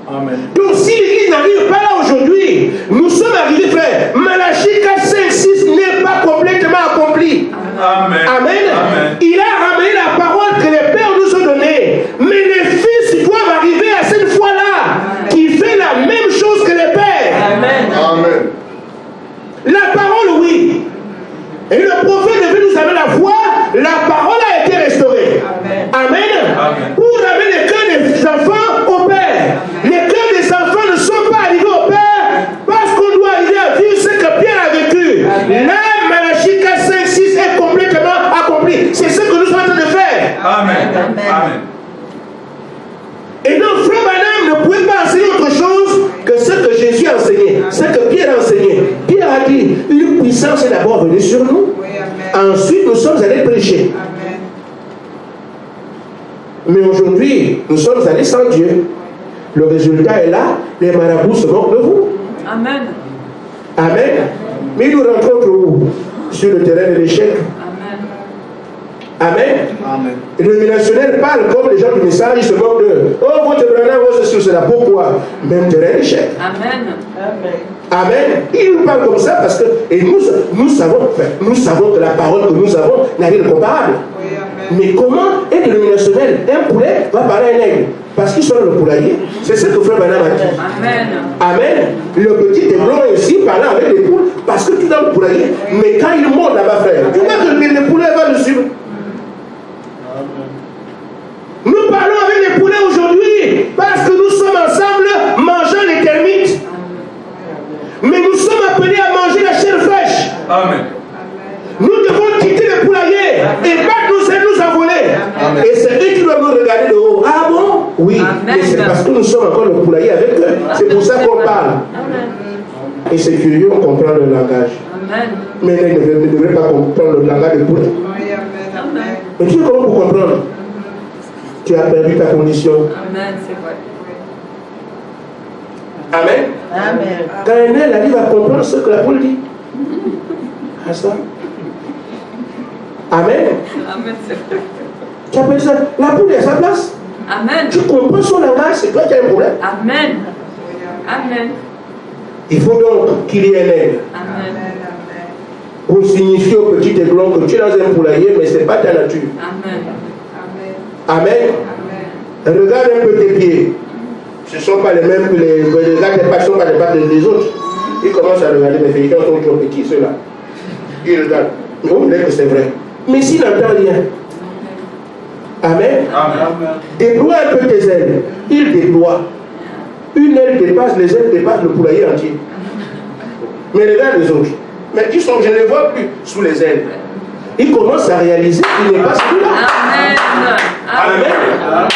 Amen. Donc si l'église n'arrive pas là aujourd'hui, nous sommes arrivés, frère. Malachie 4, 5, 6 n'est pas complètement accompli. Amen. Amen. Amen. Il a ramené la parole que les pères nous ont donnée. Mais les fils doivent arriver à cette foi-là qui fait la même chose que les pères. Amen. Amen. La parole, oui. Et le prophète devait nous amener la foi. La parole a été restaurée. Amen. Amen. Amen. Pour ramener les cœurs des enfants au Père. Les cœurs des enfants ne sont pas arrivés au Père parce qu'on doit arriver à vivre ce que Pierre a vécu. Amen. Là, Malachie 4, 5, 6 est complètement accompli. C'est ce que nous sommes en train de faire. Amen. Amen. Amen. Et donc, frère Branham ne pouvait pas enseigner autre chose que ce que Jésus a enseigné, ce que Pierre a enseigné. Pierre a dit, une puissance est d'abord venue sur nous. Ensuite, nous sommes allés prêcher. Mais aujourd'hui, nous sommes allés sans Dieu. Le résultat est là. Les marabouts se moquent de vous. Amen. Amen. Mais nous rentrons où? Sur le terrain de l'échec. Amen. Amen. Amen. Et le relationnel parle comme les gens du message, ils se moquent de oh, votre Branham, oh, c'est là. Pourquoi? Même terrain d'échec. Amen. Amen. Il nous parle comme ça parce que et nous savons que la parole que nous avons n'a rien de comparable. Mais comment est relationnel? Un poulet va parler à un aigle parce qu'ils sont dans le poulailler. C'est ce que frère Branham a dit. Amen. Amen. Le petit aiglon est aussi parlant avec les poules parce que tu es dans le poulailler. Mais quand il monte là-bas, frère, tu vois que le poulet va le suivre. Nous parlons avec les poulets aujourd'hui parce que nous sommes ensemble mangeant les termites. Mais nous sommes appelés à manger la chair fraîche. Amen. Nous devons quitter le poulailler et pas nous envoler. Et c'est eux qui doivent nous regarder de haut. Ah bon? Oui. Amen. Mais c'est parce que nous sommes encore le poulailler avec eux. C'est pour ça qu'on parle. Et c'est curieux, on comprend le langage. Amen. Mais ils ne devraient pas comprendre le langage des poulets. Mais tu sais comment pour comprendre? Tu as perdu ta condition. Amen, c'est vrai. Amen. Amen. Quand un aile arrive à comprendre ce que la poule dit. Ah ça. Amen. Amen, c'est vrai. Tu appelles ça? La poule est à sa place. Amen. Tu comprends son langage, c'est toi qui as un problème. Amen. Amen. Il faut donc qu'il y ait un aigle. Amen. Pour signifier au petit aiglon que tu es dans un poulailler, mais ce n'est pas ta nature. Amen. Amen. Regarde un peu tes pieds. Ce ne sont pas les mêmes que les regarde tes pattes, ce ne sont pas les pattes des autres. Il commence à regarder mes filles, quand ils sont trop petits, ceux-là. Il regarde. Mais on dirait que c'est vrai. Mais s'il n'entend rien. Amen. Amen. Déploie un peu tes ailes. Il déploie. Une aile dépasse, les ailes dépassent le poulailler entier. Mais regarde les autres. Mais ils sont, je ne les vois plus sous les ailes. Il commence à réaliser qu'il n'est pas celui-là. Amen. Amen.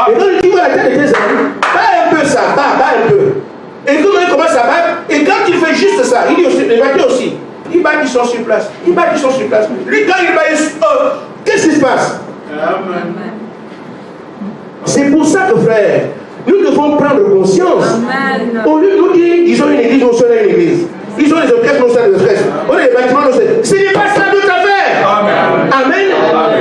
Et donc il voit la tête de tes amis. Pas un peu ça, pas un peu. Et quand il commence à battre, et quand il fait juste ça, il dit aussi, les battus aussi. Il bat, ils sont sur place. Il bat, ils sont sur place. Lui, quand il bat, qu'est-ce qui se passe? Amen. C'est pour ça que, frère, nous devons prendre conscience. Amen. Au lieu de nous dire, ils ont une église, nous sommes une église. Ils ont les orchestres, nous sommes les orchestres. On a les bâtiments, nous sommes. Ce n'est pas ça notre affaire. Amen. Amen.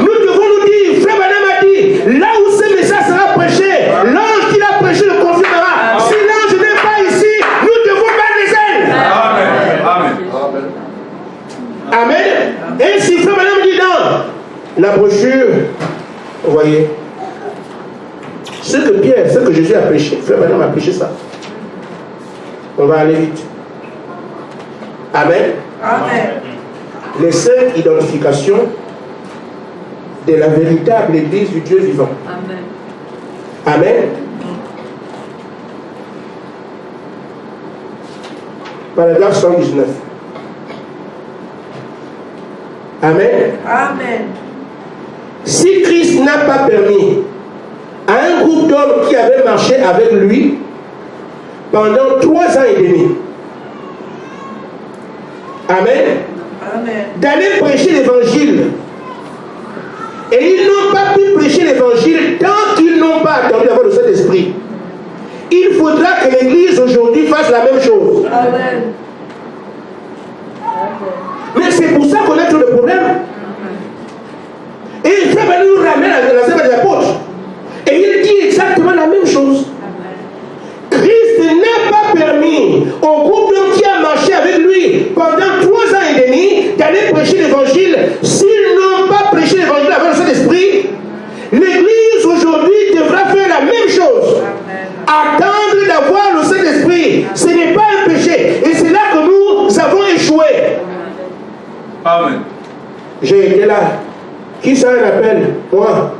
Nous devons nous dire, Frère Branham a dit, là où ce message sera prêché, l'ange qui l'a prêché le confirmera. Si l'ange n'est pas ici, nous devons battre les ailes. Amen. Amen. Amen. Et si Frère Branham dit dans la brochure, vous voyez, ce que Jésus a prêché, Frère Branham a prêché ça. On va aller vite. Amen. Amen. Les 5 identifications de la véritable Église du Dieu vivant. Amen. Amen. Paragraphe 119. Amen. Amen. Si Christ n'a pas permis à un groupe d'hommes qui avaient marché avec lui pendant 3 ans et demi, Amen, Amen. d'aller prêcher l'évangile, et ils n'ont pas pu prêcher l'évangile tant qu'ils n'ont pas attendu d'avoir le Saint-Esprit, il faudra que l'Église aujourd'hui fasse la même chose. Amen. Mais c'est pour ça qu'on a tout le problème. Et Frère Branham nous ramène à la semaine des apôtres. Et il dit exactement la même chose. Christ n'a pas permis au groupe d'hommes qui a marché avec lui pendant 3 ans et demi d'aller prêcher l'évangile. S'ils n'ont pas prêché l'évangile avec le Saint-Esprit, l'Église aujourd'hui devra faire la même chose. Attendre d'avoir le Saint-Esprit, ce n'est pas un péché. Et c'est là que nous avons échoué. Amen. J'ai été là. Qui ça un appel? Moi.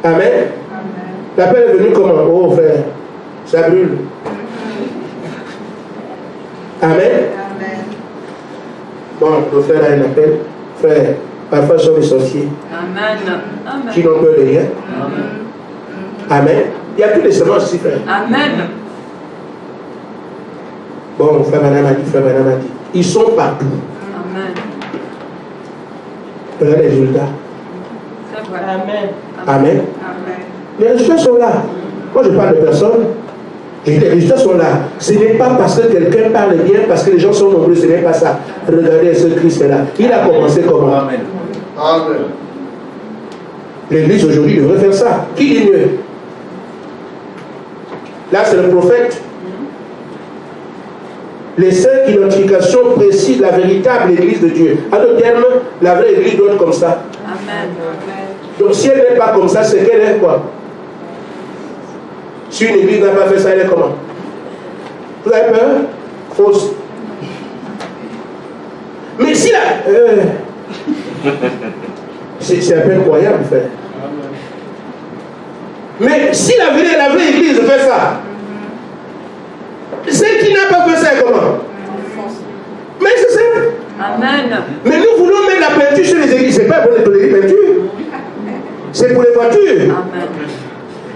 Amen. L'appel est venu comment? Oh frère, ça brûle. Amen. Bon, le frère a un appel. Frère, parfois ce sont des sorciers Amen. Amen. qui n'ont peur de rien. Amen. Il y a plus de semences ici, frère. Amen. Bon, frère Branham a dit, frère Branham a dit. Ils sont partout. Amen. Regardez les résultats. C'est vrai. Amen. Amen. Les résultats sont là. Moi, je parle de personne. Et les résultats sont là. Ce n'est pas parce que quelqu'un parle bien, parce que les gens sont nombreux, ce n'est pas ça. Regardez ce Christ-là. Il a commencé comment? Amen. Amen. L'Église aujourd'hui devrait faire ça. Qui dit mieux? Là, c'est le prophète. Les 5 identifications précisent la véritable Église de Dieu. En d'autres termes, la vraie Église doit être comme ça. Amen. Donc si elle n'est pas comme ça, c'est qu'elle est quoi? Si une Église n'a pas fait ça, elle est comment? Vous avez peur? Fausse. Mais si la... c'est un peu incroyable, frère. Mais si la vraie Église fait ça, celle qui n'a pas fait ça est comment? Mais c'est simple. Amen. Mais nous voulons mettre la peinture sur les églises. C'est pas pour les peintures. C'est pour les voitures. Amen.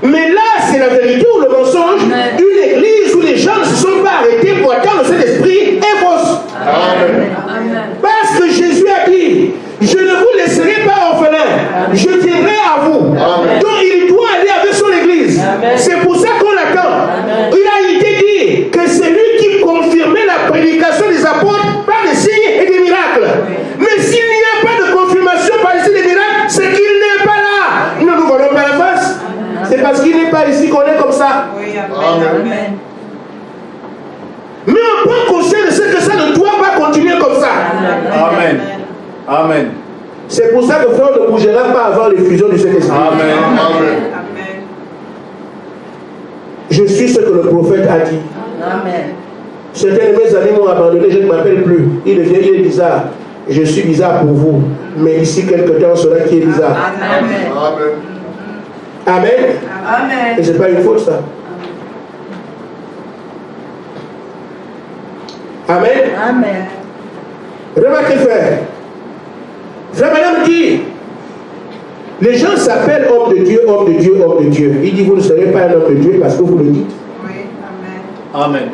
Mais là, c'est la vérité ou le mensonge. Amen. Une église où les gens ne se sont pas arrêtés pour attendre le Saint-Esprit est fausse. Amen. Amen. Parce que Jésus a dit, je ne vous laisserai pas orphelins, je viendrai à vous. Amen. Donc il doit aller avec son église. Amen. C'est pour ça qu'on l'attend. Amen. Il a été dit que c'est lui qui confirmait la prédication des apôtres par des signes et des miracles. Mais s'il n'y a pas de confirmation par des signes et des miracles, c'est qu'il n'est pas là. Nous ne nous volons pas la face. C'est parce qu'il n'est pas ici qu'on est comme ça. Oui, amen. Mais on prend conscience de ce que ça ne doit pas continuer comme ça. Amen. Amen. C'est pour ça que frère ne bougera pas avant l'effusion du Saint-Esprit. Amen. Amen. Je suis ce que le prophète a dit. Amen. Certains de mes amis m'ont abandonné, je ne m'appelle plus. Il est bizarre. Je suis bizarre pour vous. Mais ici, quelque temps, on saura qui est bizarre. Amen. Amen. Amen. Et ce n'est pas une faute, ça. Amen. Amen. Remarquez, frère. Frère Madame dit, les gens s'appellent homme de Dieu, homme de Dieu, homme de Dieu. Il dit, vous ne serez pas un homme de Dieu parce que vous le dites. Oui, amen.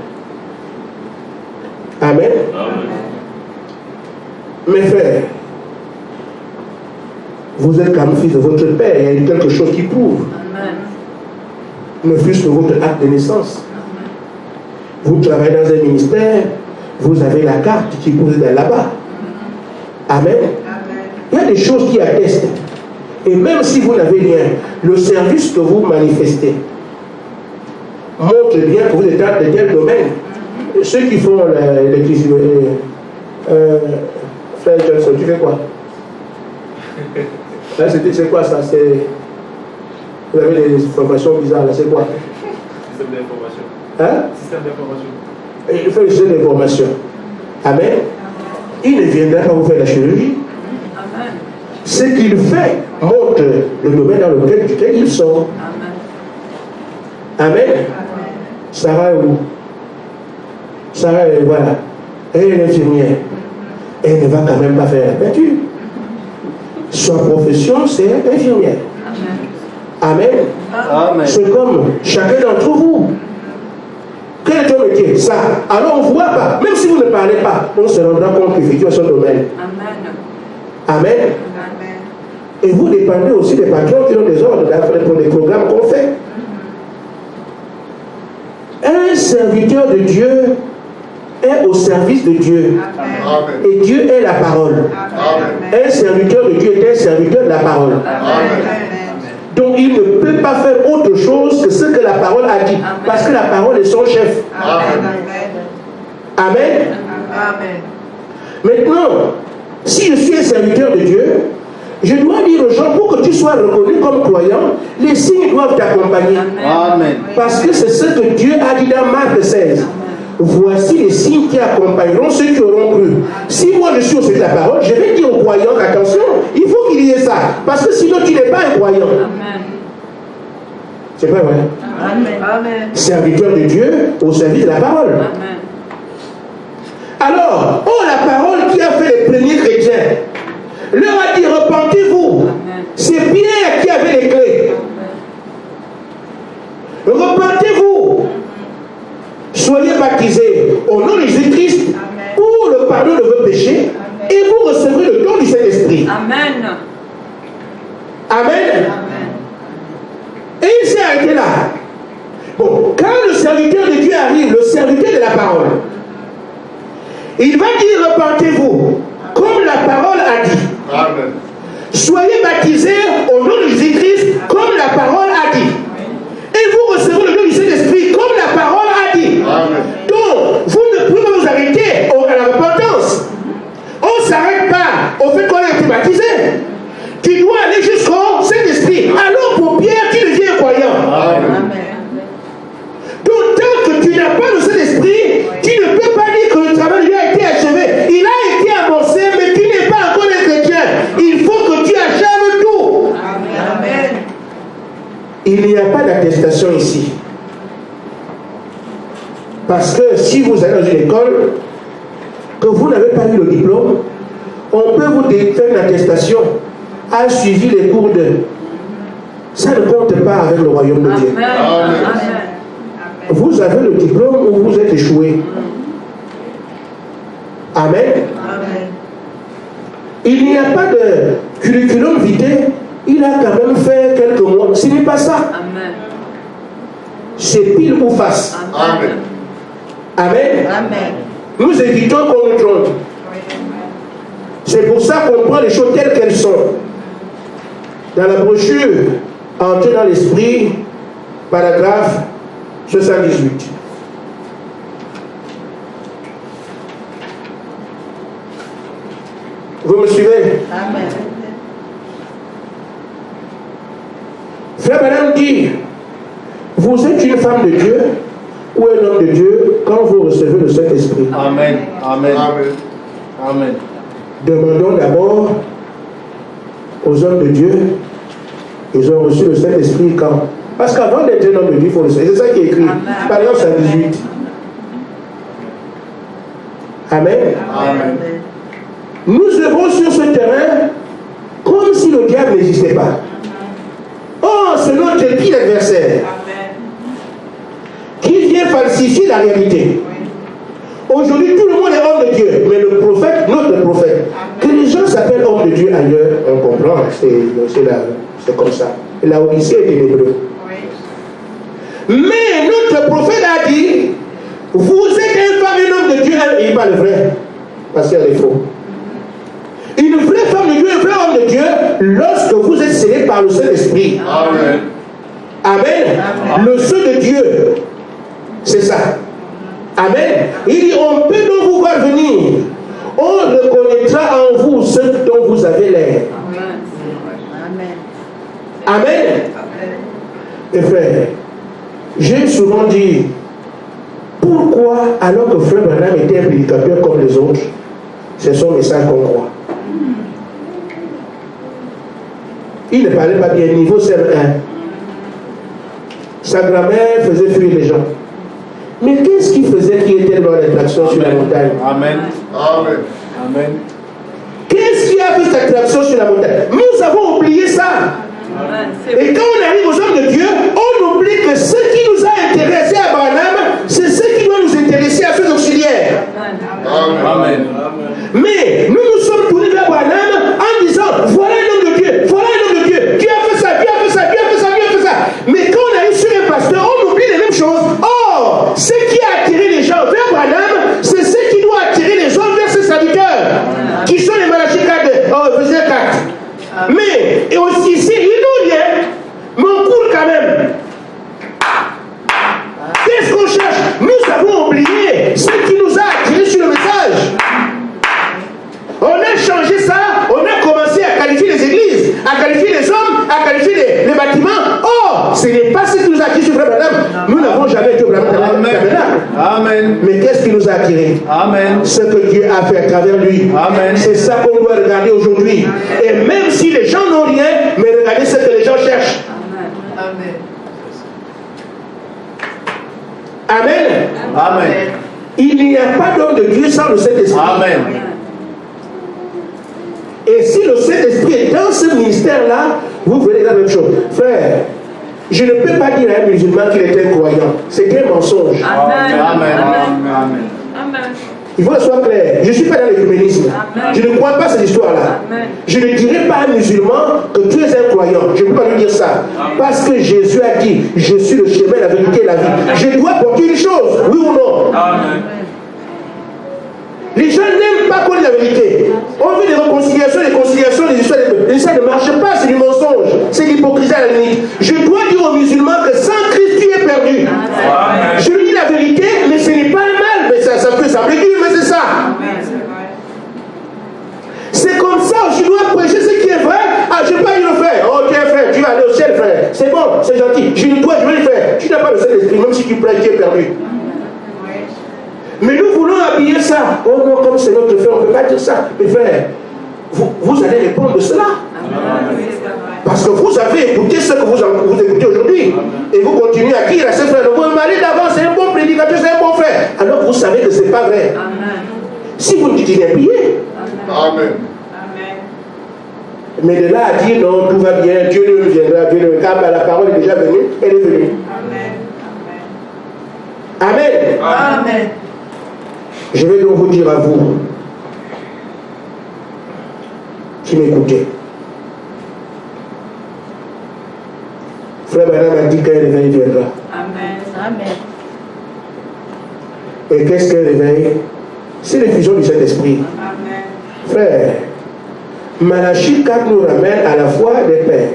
Amen. Amen. Mes frères, vous êtes comme fils de votre père. Il y a quelque chose qui prouve. Amen. Ne fût-ce que votre acte de naissance. Vous travaillez dans un ministère, vous avez la carte qui pose là-bas. Amen. Il y a des choses qui attestent. Et même si vous n'avez rien, le service que vous manifestez montre bien que vous êtes dans quel domaine. Ceux qui font l'église, Frère Johnson, tu fais quoi? Là, c'est quoi ça? Vous avez des formations bizarres là, c'est quoi? Système d'information. Hein? Système d'information. Il fait le système d'information. Amen. Il ne viendra pas vous faire la chirurgie. Amen. Ce qu'il fait montre le domaine dans lequel il sort. Amen. Amen. Sarah est où? Sarah est, voilà. Elle est infirmière. Elle ne va quand même pas faire la peinture. Sa profession, c'est infirmière. Amen. Amen. C'est comme chacun d'entre vous. Quel est ton métier? Ça. Alors on ne voit pas. Même si vous ne parlez pas, on se rendra compte que Dieu est son domaine. Amen. Amen. Et vous dépendez aussi des patrons qui ont des ordres pour les programmes qu'on fait. Un serviteur de Dieu est au service de Dieu. Amen. Et Dieu est la parole. Amen. Un serviteur de Dieu est un serviteur de la parole. Donc il ne peut pas faire autre chose que ce que la parole a dit. Parce que la parole est son chef. Amen. Maintenant, si je suis un serviteur de Dieu, je dois dire aux gens, pour que tu sois reconnu comme croyant, les signes doivent t'accompagner. Amen. Parce que c'est ce que Dieu a dit dans Marc 16. Voici les signes qui accompagneront ceux qui auront cru. Si moi je suis au service de la parole, je vais dire aux croyants, attention, il faut qu'il y ait ça. Parce que sinon tu n'es pas un croyant. Amen. C'est pas vrai? Amen. Serviteur de Dieu au service de la parole. Amen. Alors, la parole qui a fait les premiers chrétiens leur a dit, repentez-vous. C'est Pierre qui avait les clés. Repentez-vous. Soyez baptisés au nom de Jésus-Christ pour le pardon de vos péchés et vous recevrez le don du Saint-Esprit. Amen. Amen. Et il s'est arrêté là. Bon, quand le serviteur de Dieu arrive, le serviteur de la parole, il va dire, repentez-vous, comme la parole a dit. Amen. Soyez baptisés au nom de Jésus-Christ, comme la parole a dit. Et vous recevrez le don du Saint-Esprit, comme la parole a dit. Amen. Donc, vous ne pouvez pas vous arrêter à la repentance. On ne s'arrête pas au fait qu'on a été baptisé. Tu dois aller jusqu'au Saint-Esprit. Alors, pour Pierre, tu deviens croyant. Amen. Donc, tant que tu n'as pas le Saint-Esprit, tu ne peux pas dire que le travail de Dieu a été achevé. Il a été amorcé, mais tu n'es pas encore un chrétien. Il faut que tu achèves tout. Amen. Il n'y a pas d'attestation ici. Parce que si vous allez dans une école, que vous n'avez pas eu le diplôme, on peut vous faire une attestation, a suivi les cours de. Ça ne compte pas avec le royaume de Dieu. Amen. Vous avez le diplôme ou vous êtes échoué. Amen. Il n'y a pas de curriculum vitae. Il a quand même fait quelques mois. Ce n'est pas ça. Amen. C'est pile ou face. Amen. Amen. Nous évitons qu'on nous trompe. C'est pour ça qu'on prend les choses telles qu'elles sont. Dans la brochure, Entrer dans l'esprit, paragraphe 78. Vous me suivez? Amen. Frère Madame dit, vous êtes une femme de Dieu ou un homme de Dieu quand vous recevez le Saint-Esprit. Amen. Amen. Amen. Amen. Demandons d'abord aux hommes de Dieu, ils ont reçu le Saint-Esprit quand? Parce qu'avant d'être un homme de Dieu, il faut le Saint-Esprit. C'est ça qui est écrit. Par exemple, c'est 18. Amen. Amen. Nous œuvrons sur ce terrain comme si le diable n'existait pas. Oh, c'est notre épine adversaire qui vient falsifier la réalité. Aujourd'hui, tout le monde est homme de Dieu, mais le prophète, notre prophète, que les gens s'appellent homme de Dieu ailleurs, on comprend, c'est comme ça. La Odyssée est ténébreuse. Mais notre prophète a dit, vous êtes un homme de Dieu, il parle vrai, parce qu'elle est faux. Une vraie femme de Dieu, un vrai homme de Dieu, lorsque vous êtes scellé par le Saint-Esprit. Amen. Amen. Le Saint de Dieu, c'est ça. Amen. Il dit, on peut donc vous voir venir. On reconnaîtra en vous ce dont vous avez l'air. Amen. Amen. Et frère, j'ai souvent dit, pourquoi, alors que frère Branham était un prédicateur comme les autres, c'est son message qu'on croit. Il ne parlait pas bien, niveau CM1. Sa grand-mère faisait fuir les gens. Mais qu'est-ce qu'il faisait qui était dans l'attraction sur la montagne? Amen. Amen. Amen. Qu'est-ce qui a fait cette attraction sur la montagne? Nous avons oublié ça. Et quand on arrive aux hommes de Dieu, on oublie que ce qui nous a intéressés à Branham, c'est ce qui doit nous intéresser à ceux auxiliaires. Amen. Mais nous nous sommes tournés vers Branham en disant, voilà un homme de Dieu, voilà un homme de Dieu, Dieu a fait ça, Dieu a fait ça, Dieu a fait ça, Dieu a fait ça. Mais quand on arrive sur un pasteur, on oublie les mêmes choses. Or, ce qui a attiré les gens vers Branham, c'est ce qui doit attirer les hommes vers ses serviteurs, qui sont les Malachie 4, verset 4. Mais, et aussi ici, ils n'ont rien, mais on court quand même. Qu'est-ce qu'on cherche? Nous avons oublié ce qui nous a attirés sur le message. On a changé ça, on a commencé à qualifier les églises, à qualifier les hommes, à qualifier les bâtiments. Or, ce n'est pas ce qui nous a attirés sur Frère Branham. Nous n'avons jamais été au tabernacle. Amen. Mais qu'est-ce qui nous a attirés? Amen. Ce que Dieu a fait à travers lui. Amen. C'est ça qu'on doit regarder aujourd'hui. Et même si les gens n'ont rien, mais regardez ce que les gens cherchent. Amen. Amen. Amen. Il n'y a pas d'homme de Dieu sans le Saint-Esprit. Amen. Et si le Saint-Esprit est dans ce ministère-là, vous verrez la même chose. Frère, je ne peux pas dire à un musulman qu'il est un croyant. C'est un mensonge. Amen. Amen. Amen. Amen. Il faut que ce soit clair. Je ne suis pas dans l'écuménisme. Je ne crois pas cette histoire-là. Je ne dirai pas à un musulman que tu es un croyant. Je ne peux pas lui dire ça. Parce que Jésus a dit, je suis le chemin, la vérité et la vie. Je dois porter une chose, oui ou non? Amen. Les gens n'aiment pas connaître la vérité. On veut des réconciliations, des conciliations, des histoires. Ça ne marche pas, c'est du mensonge. C'est l'hypocrisie à la limite. Je dois dire aux musulmans que sans Christ, tu es perdu. Amen. Je lui dis la vérité, mais ce n'est pas un mal. Mais ça peut sembler dur, mais c'est ça. C'est comme ça, je dois prêcher ce qui est vrai. Ah, je n'ai pas eu le faire. Oh, tu es frère, tu vas aller au ciel, frère. C'est bon, c'est gentil. Je vais le faire. Tu n'as pas le Saint-Esprit, même si tu prêches, tu es perdu. Mais nous voulons habiller ça. Oh non, comme c'est notre frère, on ne peut pas dire ça. Mais frère, vous allez répondre de cela. Parce que vous avez écouté ce que vous écoutez aujourd'hui. Et vous continuez à dire à ce frère, votre mari d'avant, c'est un bon prédicateur, c'est un bon frère. Alors vous savez que ce n'est pas vrai. Si vous ne dites rien, payez. Amen. Mais de là à dire non, tout va bien, Dieu ne viendra, Dieu ne viendra, la parole est déjà venue, elle est venue. Amen. Amen. Je vais donc vous dire à vous qui m'écoutez. Frère Branham a dit qu'un réveil viendra. Amen. Et qu'est-ce qu'un réveil? C'est l'effusion du Saint-Esprit. Frère, Malachie 4 nous ramène à la foi des pères.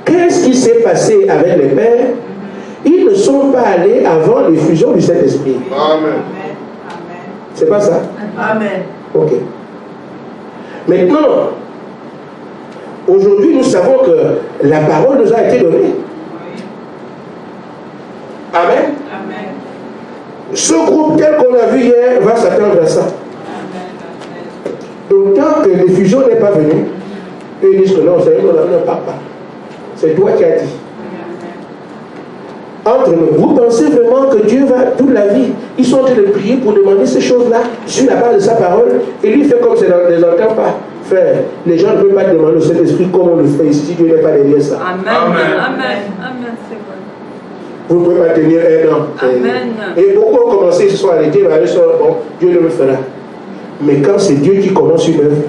Qu'est-ce qui s'est passé avec les pères? Ils ne sont pas allés avant l'effusion du Saint-Esprit. Amen. C'est pas ça? Amen. Ok. Maintenant, aujourd'hui, nous savons que la parole nous a été donnée. Amen. Ce groupe tel qu'on a vu hier va s'attendre à ça. Donc, tant que l'effusion n'est pas venue, ils disent que non, c'est nous, on ne parle pas. C'est toi qui as dit. Entre nous, vous pensez vraiment que Dieu va toute la vie? Ils sont en train de prier pour demander ces choses-là sur la base de sa parole, et lui fait comme ça ne les entend pas. Frère, les gens ne peuvent pas demander au Saint-Esprit comme on le fait ici si Dieu n'est pas derrière ça. Amen. C'est vrai. Vous ne pouvez pas tenir un an. Amen. Et beaucoup ont commencé, ils se sont arrêtés, ils sont bon, Dieu le fera. Mais quand c'est Dieu qui commence une œuvre,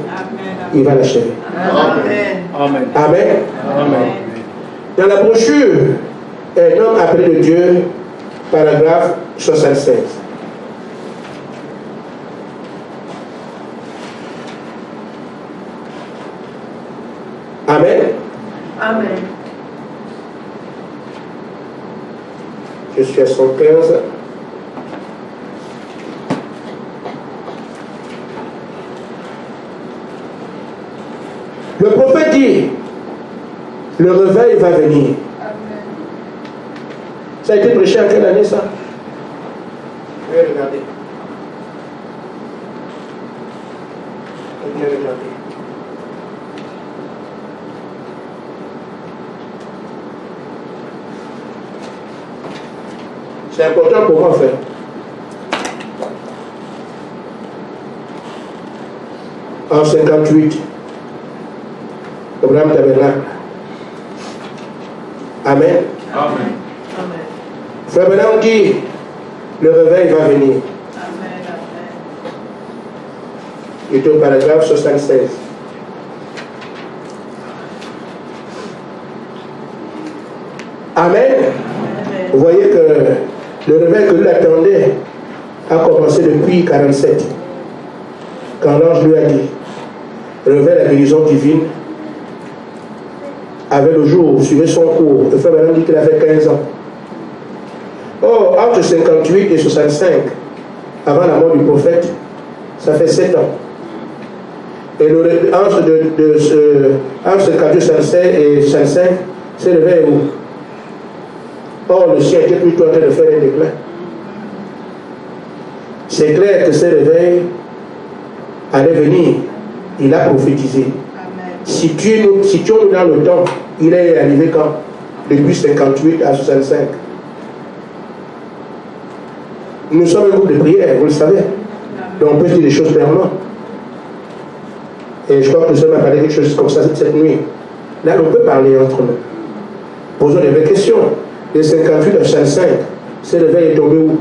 il va l'achever. Amen. Amen. Dans la brochure, un homme appelé de Dieu, paragraphe 76. Amen. Amen. Je suis à 115. Le prophète dit, le réveil va venir. Amen. Ça a été prêché en quelle année ça? Je vais regarder. Je vais regarder. C'est important pour moi, frère. En 58, Abraham Tabernacle. Amen. Amen. Amen. Frère Branham dit, le réveil va venir. Amen. Amen. Il est au paragraphe 76. Amen. Amen. Vous voyez que le réveil que lui attendait a commencé depuis 47. Quand l'ange lui a dit, réveille la guérison divine, avait le jour, suivait son cours. Le frère Branham dit qu'il avait 15 ans. Or, entre 58 et 65, avant la mort du prophète, ça fait 7 ans. Et entre 58 et 65, c'est le réveil où? Or, le ciel était plutôt en train de faire un déclin. C'est clair que ce réveil allait venir. Il a prophétisé. Amen. Situons-nous dans le temps. Il est arrivé quand? Depuis 58 à 65. Nous sommes un groupe de prière, vous le savez. Donc on peut dire des choses clairement. Et je crois que nous sommes à parler de quelque chose comme ça cette nuit. Là, on peut parler entre nous. Posons des vraies questions. De 58 à 65, ce réveil est tombé où?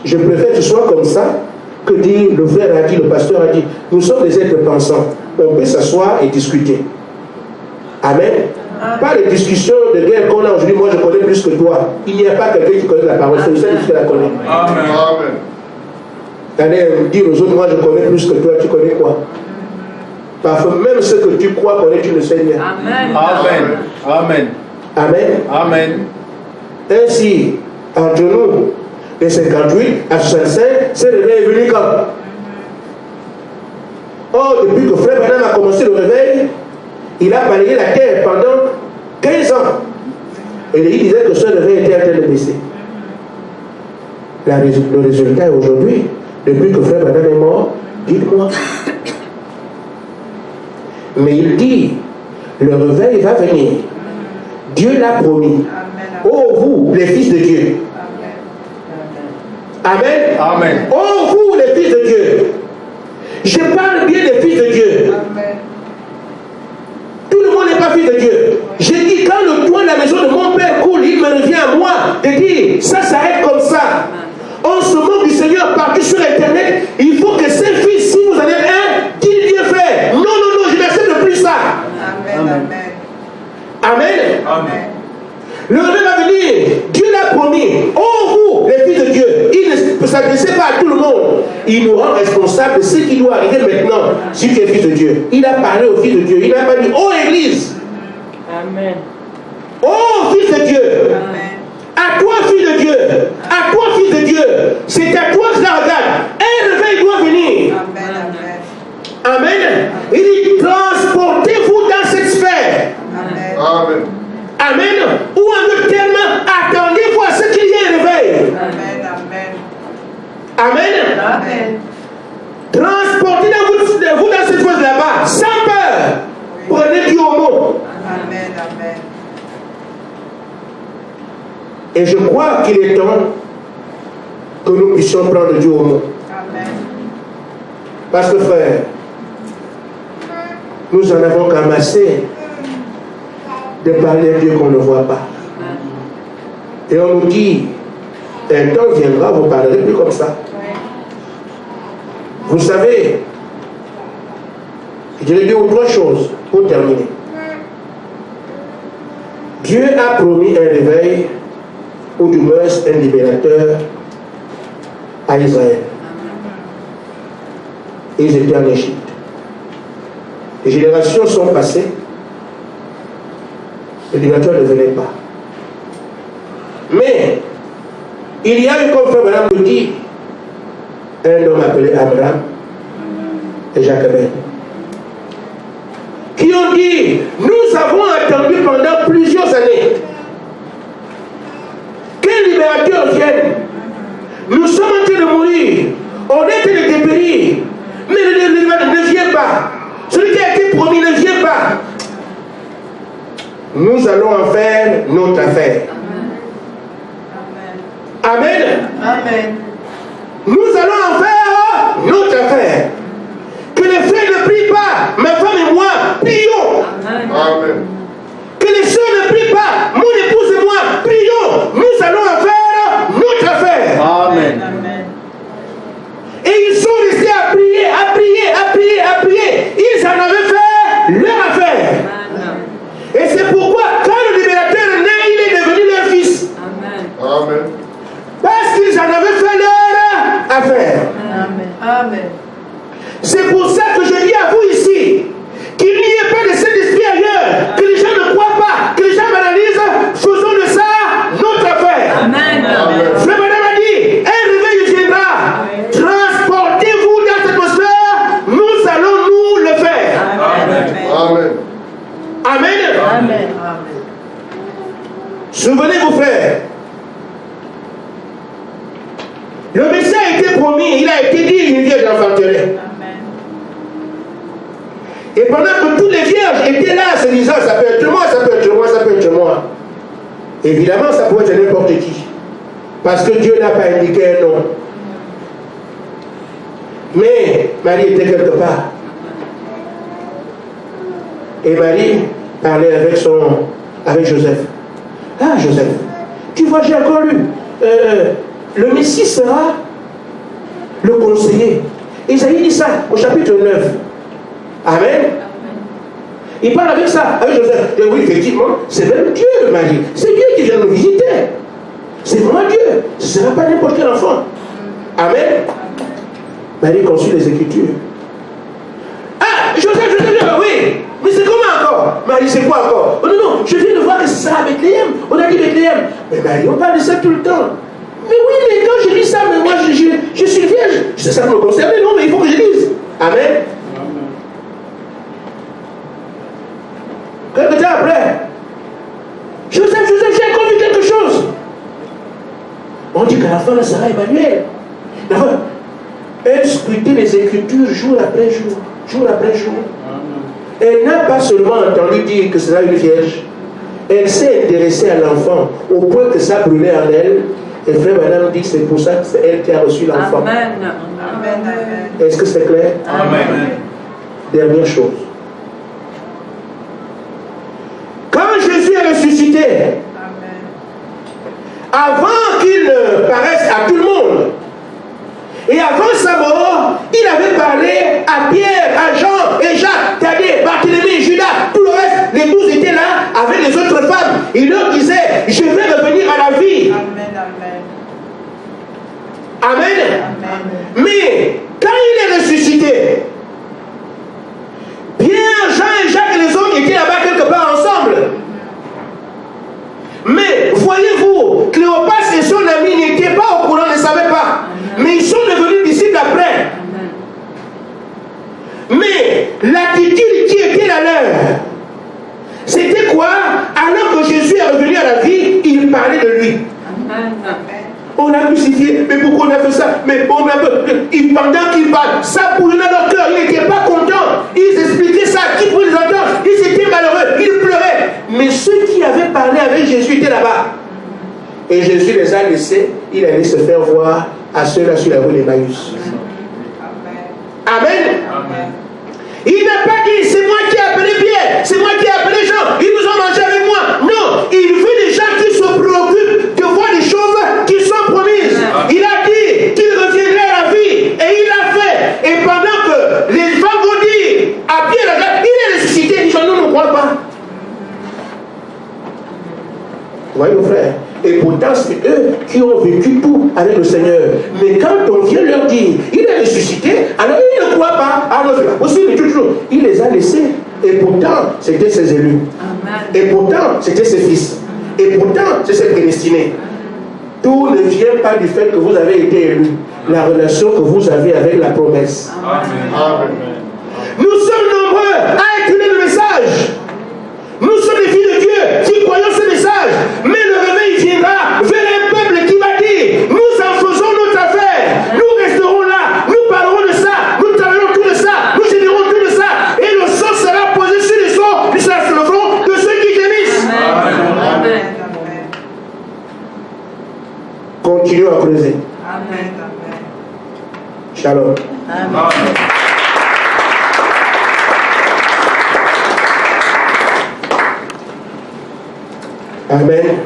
Je préfère que ce soit comme ça que dire le frère a dit, le pasteur a dit. Nous sommes des êtres pensants. On peut s'asseoir et discuter. Amen. Pas les discussions de guerre qu'on a aujourd'hui. Moi, je connais plus que toi. Il n'y a pas quelqu'un qui connaît la parole. C'est le seul qui la connaît. Amen. Amen. Allez dire aux autres, moi, je connais plus que toi. Tu connais quoi? Parfois, même ce que tu crois connaître, tu ne sais rien. Amen. Amen. Amen. Amen. Amen. Ainsi, entre nous, de 58 à 65, ce réveil est venu quand? Or, depuis que frère Branham a commencé le réveil, il a balayé la terre pendant 15 ans. Et il disait que ce réveil était en train de baisser. Le résultat est aujourd'hui, depuis que frère Branham est mort, dites-moi. Mais il dit, le réveil va venir. Dieu l'a promis. Oh vous, les fils de Dieu. Amen. Amen. Oh vous, les fils de Dieu. Je parle bien des fils de Dieu. Amen. Tout le monde n'est pas fils de Dieu. J'ai dit, quand le toit de la maison de mon père coule, il me revient à moi de dire, ça s'arrête comme ça. On se moque du Seigneur partout sur Internet. Il faut que ces fils, si vous en êtes un, qu'il Dieu fait. Non, non, non, je n'accepte plus ça. Amen. Amen. Amen. Amen. Le réveil va venir. Dieu l'a promis. Oh vous, les fils de Dieu. Il ne s'adressait pas à tout le monde. Il nous rend responsables de ce qui doit arriver maintenant si tu es fils de Dieu. Il a parlé aux fils de Dieu. Il n'a pas dit, oh Église. Amen. Oh fils de Dieu. Amen. À toi, fils de Dieu. À toi, fils de Dieu. C'est à toi que je la regarde. Un réveil doit venir. Amen. Amen. Amen. Il dit, transportez-vous dans cette sphère. Amen. Amen. Amen. Ou en d'autres termes, attendez-vous à ce qu'il y ait un réveil. Amen. Amen. Amen. Amen. Transportez-vous dans cette phase là-bas, sans peur. Prenez Dieu au mot. Amen. Amen. Et je crois qu'il est temps que nous puissions prendre Dieu au mot. Amen. Parce que frère, nous en avons qu'amassé de parler à Dieu qu'on ne voit pas. Et on nous dit, un temps viendra, vous ne parlerez plus comme ça. Vous savez, je dirais deux ou trois choses pour terminer. Dieu a promis un réveil, ou du moins un libérateur à Israël. Ils étaient en Égypte. Les générations sont passées. Le libérateur ne venait pas. Mais, il y a eu, comme Frère Branham le dit, un homme appelé Abraham et Jacques, qui ont dit, nous avons attendu pendant plusieurs années qu'un libérateur vienne. Nous sommes en train de mourir. On est en train de dépérir. Mais le libérateur ne vient pas. Celui qui a été promis ne vient pas. Nous allons en faire notre affaire. Amen. Amen. Nous allons en faire notre affaire. Que les frères ne prient pas. Ma femme et moi prions. Amen. Que les sœurs ne prient pas. Mon épouse et moi prions. Nous allons en faire notre affaire. Amen. Amen. Et ils sont restés à prier, à prier, à prier, à prier. Ils en avaient fait leur affaire. Et c'est pourquoi, quand le libérateur est né, il est devenu leur fils. Amen. Parce qu'ils en avaient fait leur affaire. Amen. Amen. C'est pour ça que je dis à vous ici, qu'il n'y ait pas de Saint-Esprit ailleurs, que les gens ne croient pas, que les gens banalisent, faisons de ça notre affaire. Amen. Frère Madame a dit, un réveil viendra. Transportez-vous dans cette atmosphère, nous allons nous le faire. Amen. Amen. Amen. Amen. Souvenez-vous, frère. Le Messie a été promis, il a été dit, une vierge enfanterait. Et pendant que tous les vierges étaient là, se disant, ça peut être moi, ça peut être moi, ça peut être moi. Évidemment, ça pourrait être n'importe qui. Parce que Dieu n'a pas indiqué un nom. Mais Marie était quelque part. Et Marie parlait avec Joseph. Ah, Joseph, tu vois, j'ai encore lu. Le Messie sera le conseiller. Isaïe dit ça au chapitre 9. Amen. Il parle avec ça, avec Joseph. Et oui, effectivement, c'est même Dieu, Marie. C'est Dieu qui vient nous visiter. C'est vraiment Dieu. Ce ne sera pas n'importe quel enfant. Amen. Marie consulte les Écritures. Ah, Joseph, oui. Mais c'est comment encore? Marie, c'est quoi encore? Oh non, non, je viens de voir que c'est ça à Bethléem. On a dit Bethléem. Mais Marie, on parle de ça tout le temps. Mais oui, mais quand je lis ça, mais moi, je suis vierge. Ça me concerne, non, mais il faut que je lise. Amen. Quelque temps après, Joseph, j'ai encore vu quelque chose. On dit qu'à la fin, Sarah Emmanuel, elle scrutait les Écritures jour après jour, jour après jour. Elle n'a pas seulement entendu dire que c'est une vierge, elle s'est intéressée à l'enfant au point que ça brûlait en elle. Et Frère Madame dit que c'est pour ça que c'est elle qui a reçu l'enfant. Amen. Amen. Est-ce que c'est clair? Amen. Dernière chose. Quand Jésus est ressuscité, avant qu'il ne paraisse à tout le monde, et avant sa mort, il avait parlé à Pierre, à Jean et Jacques, Thaddée, Barthélemy, Judas, tout le reste, les 12 étaient là avec les autres femmes. Il leur disait, je vais revenir à la vie. Amen. Mais quand il est ressuscité, Pierre, Jean et Jacques et les autres étaient là-bas quelque part ensemble. Mais voyez-vous, Cléopas et son ami n'étaient pas au courant, ne savaient pas. Mais ils sont devenus disciples après. Mais l'attitude qui était la leur, c'était quoi? Alors que Jésus est revenu à la vie, il parlait de lui. On a crucifié, mais pourquoi on a fait ça? Mais on a pendant qu'il parle, ça brûlait dans leur cœur, ils n'étaient pas contents. Ils expliquaient ça, qui pouvait les entendre? Ils étaient malheureux, ils pleuraient. Mais ceux qui avaient parlé avec Jésus étaient là-bas. Et Jésus les a laissés, il allait se faire voir à ceux-là sur la rue d'Emmaüs. Amen. Amen. Il n'a pas dit, c'est moi qui ai appelé Pierre, c'est moi qui ai appelé Jean, ils nous ont mangé avec moi. Non, il veut des gens qui se préoccupent de voir les choses qui sont promises. Il a dit qu'il reviendrait à la vie, et il l'a fait. Et pendant que les gens vont dire à Pierre, il est ressuscité, ils disent, nous ne croyons pas. Voyez mon frère. Et pourtant, c'est eux qui ont vécu tout avec le Seigneur. Mais quand on vient leur dire, il est ressuscité, alors ils ne croient pas. Ah, Ah non, c'est pas possible, toujours. Il les a laissés. Et pourtant, c'était ses élus. Et pourtant, c'était ses fils. Et pourtant, c'est ses prédestinés. Tout ne vient pas du fait que vous avez été élu. La relation que vous avez avec la promesse. Amen. Nous sommes nombreux à écouter le message. Nous sommes des filles de Dieu qui croyons ce message. Mais le réveil viendra vers un peuple qui va dire, nous en faisons notre affaire. Nous resterons là. Nous parlerons de ça. Nous travaillerons tout de ça. Nous générons tout de ça. Et le sang sera posé sur les sons, sur le front de ceux qui gémissent. Amen. Continuons à creuser. Amen. Shalom. Amen.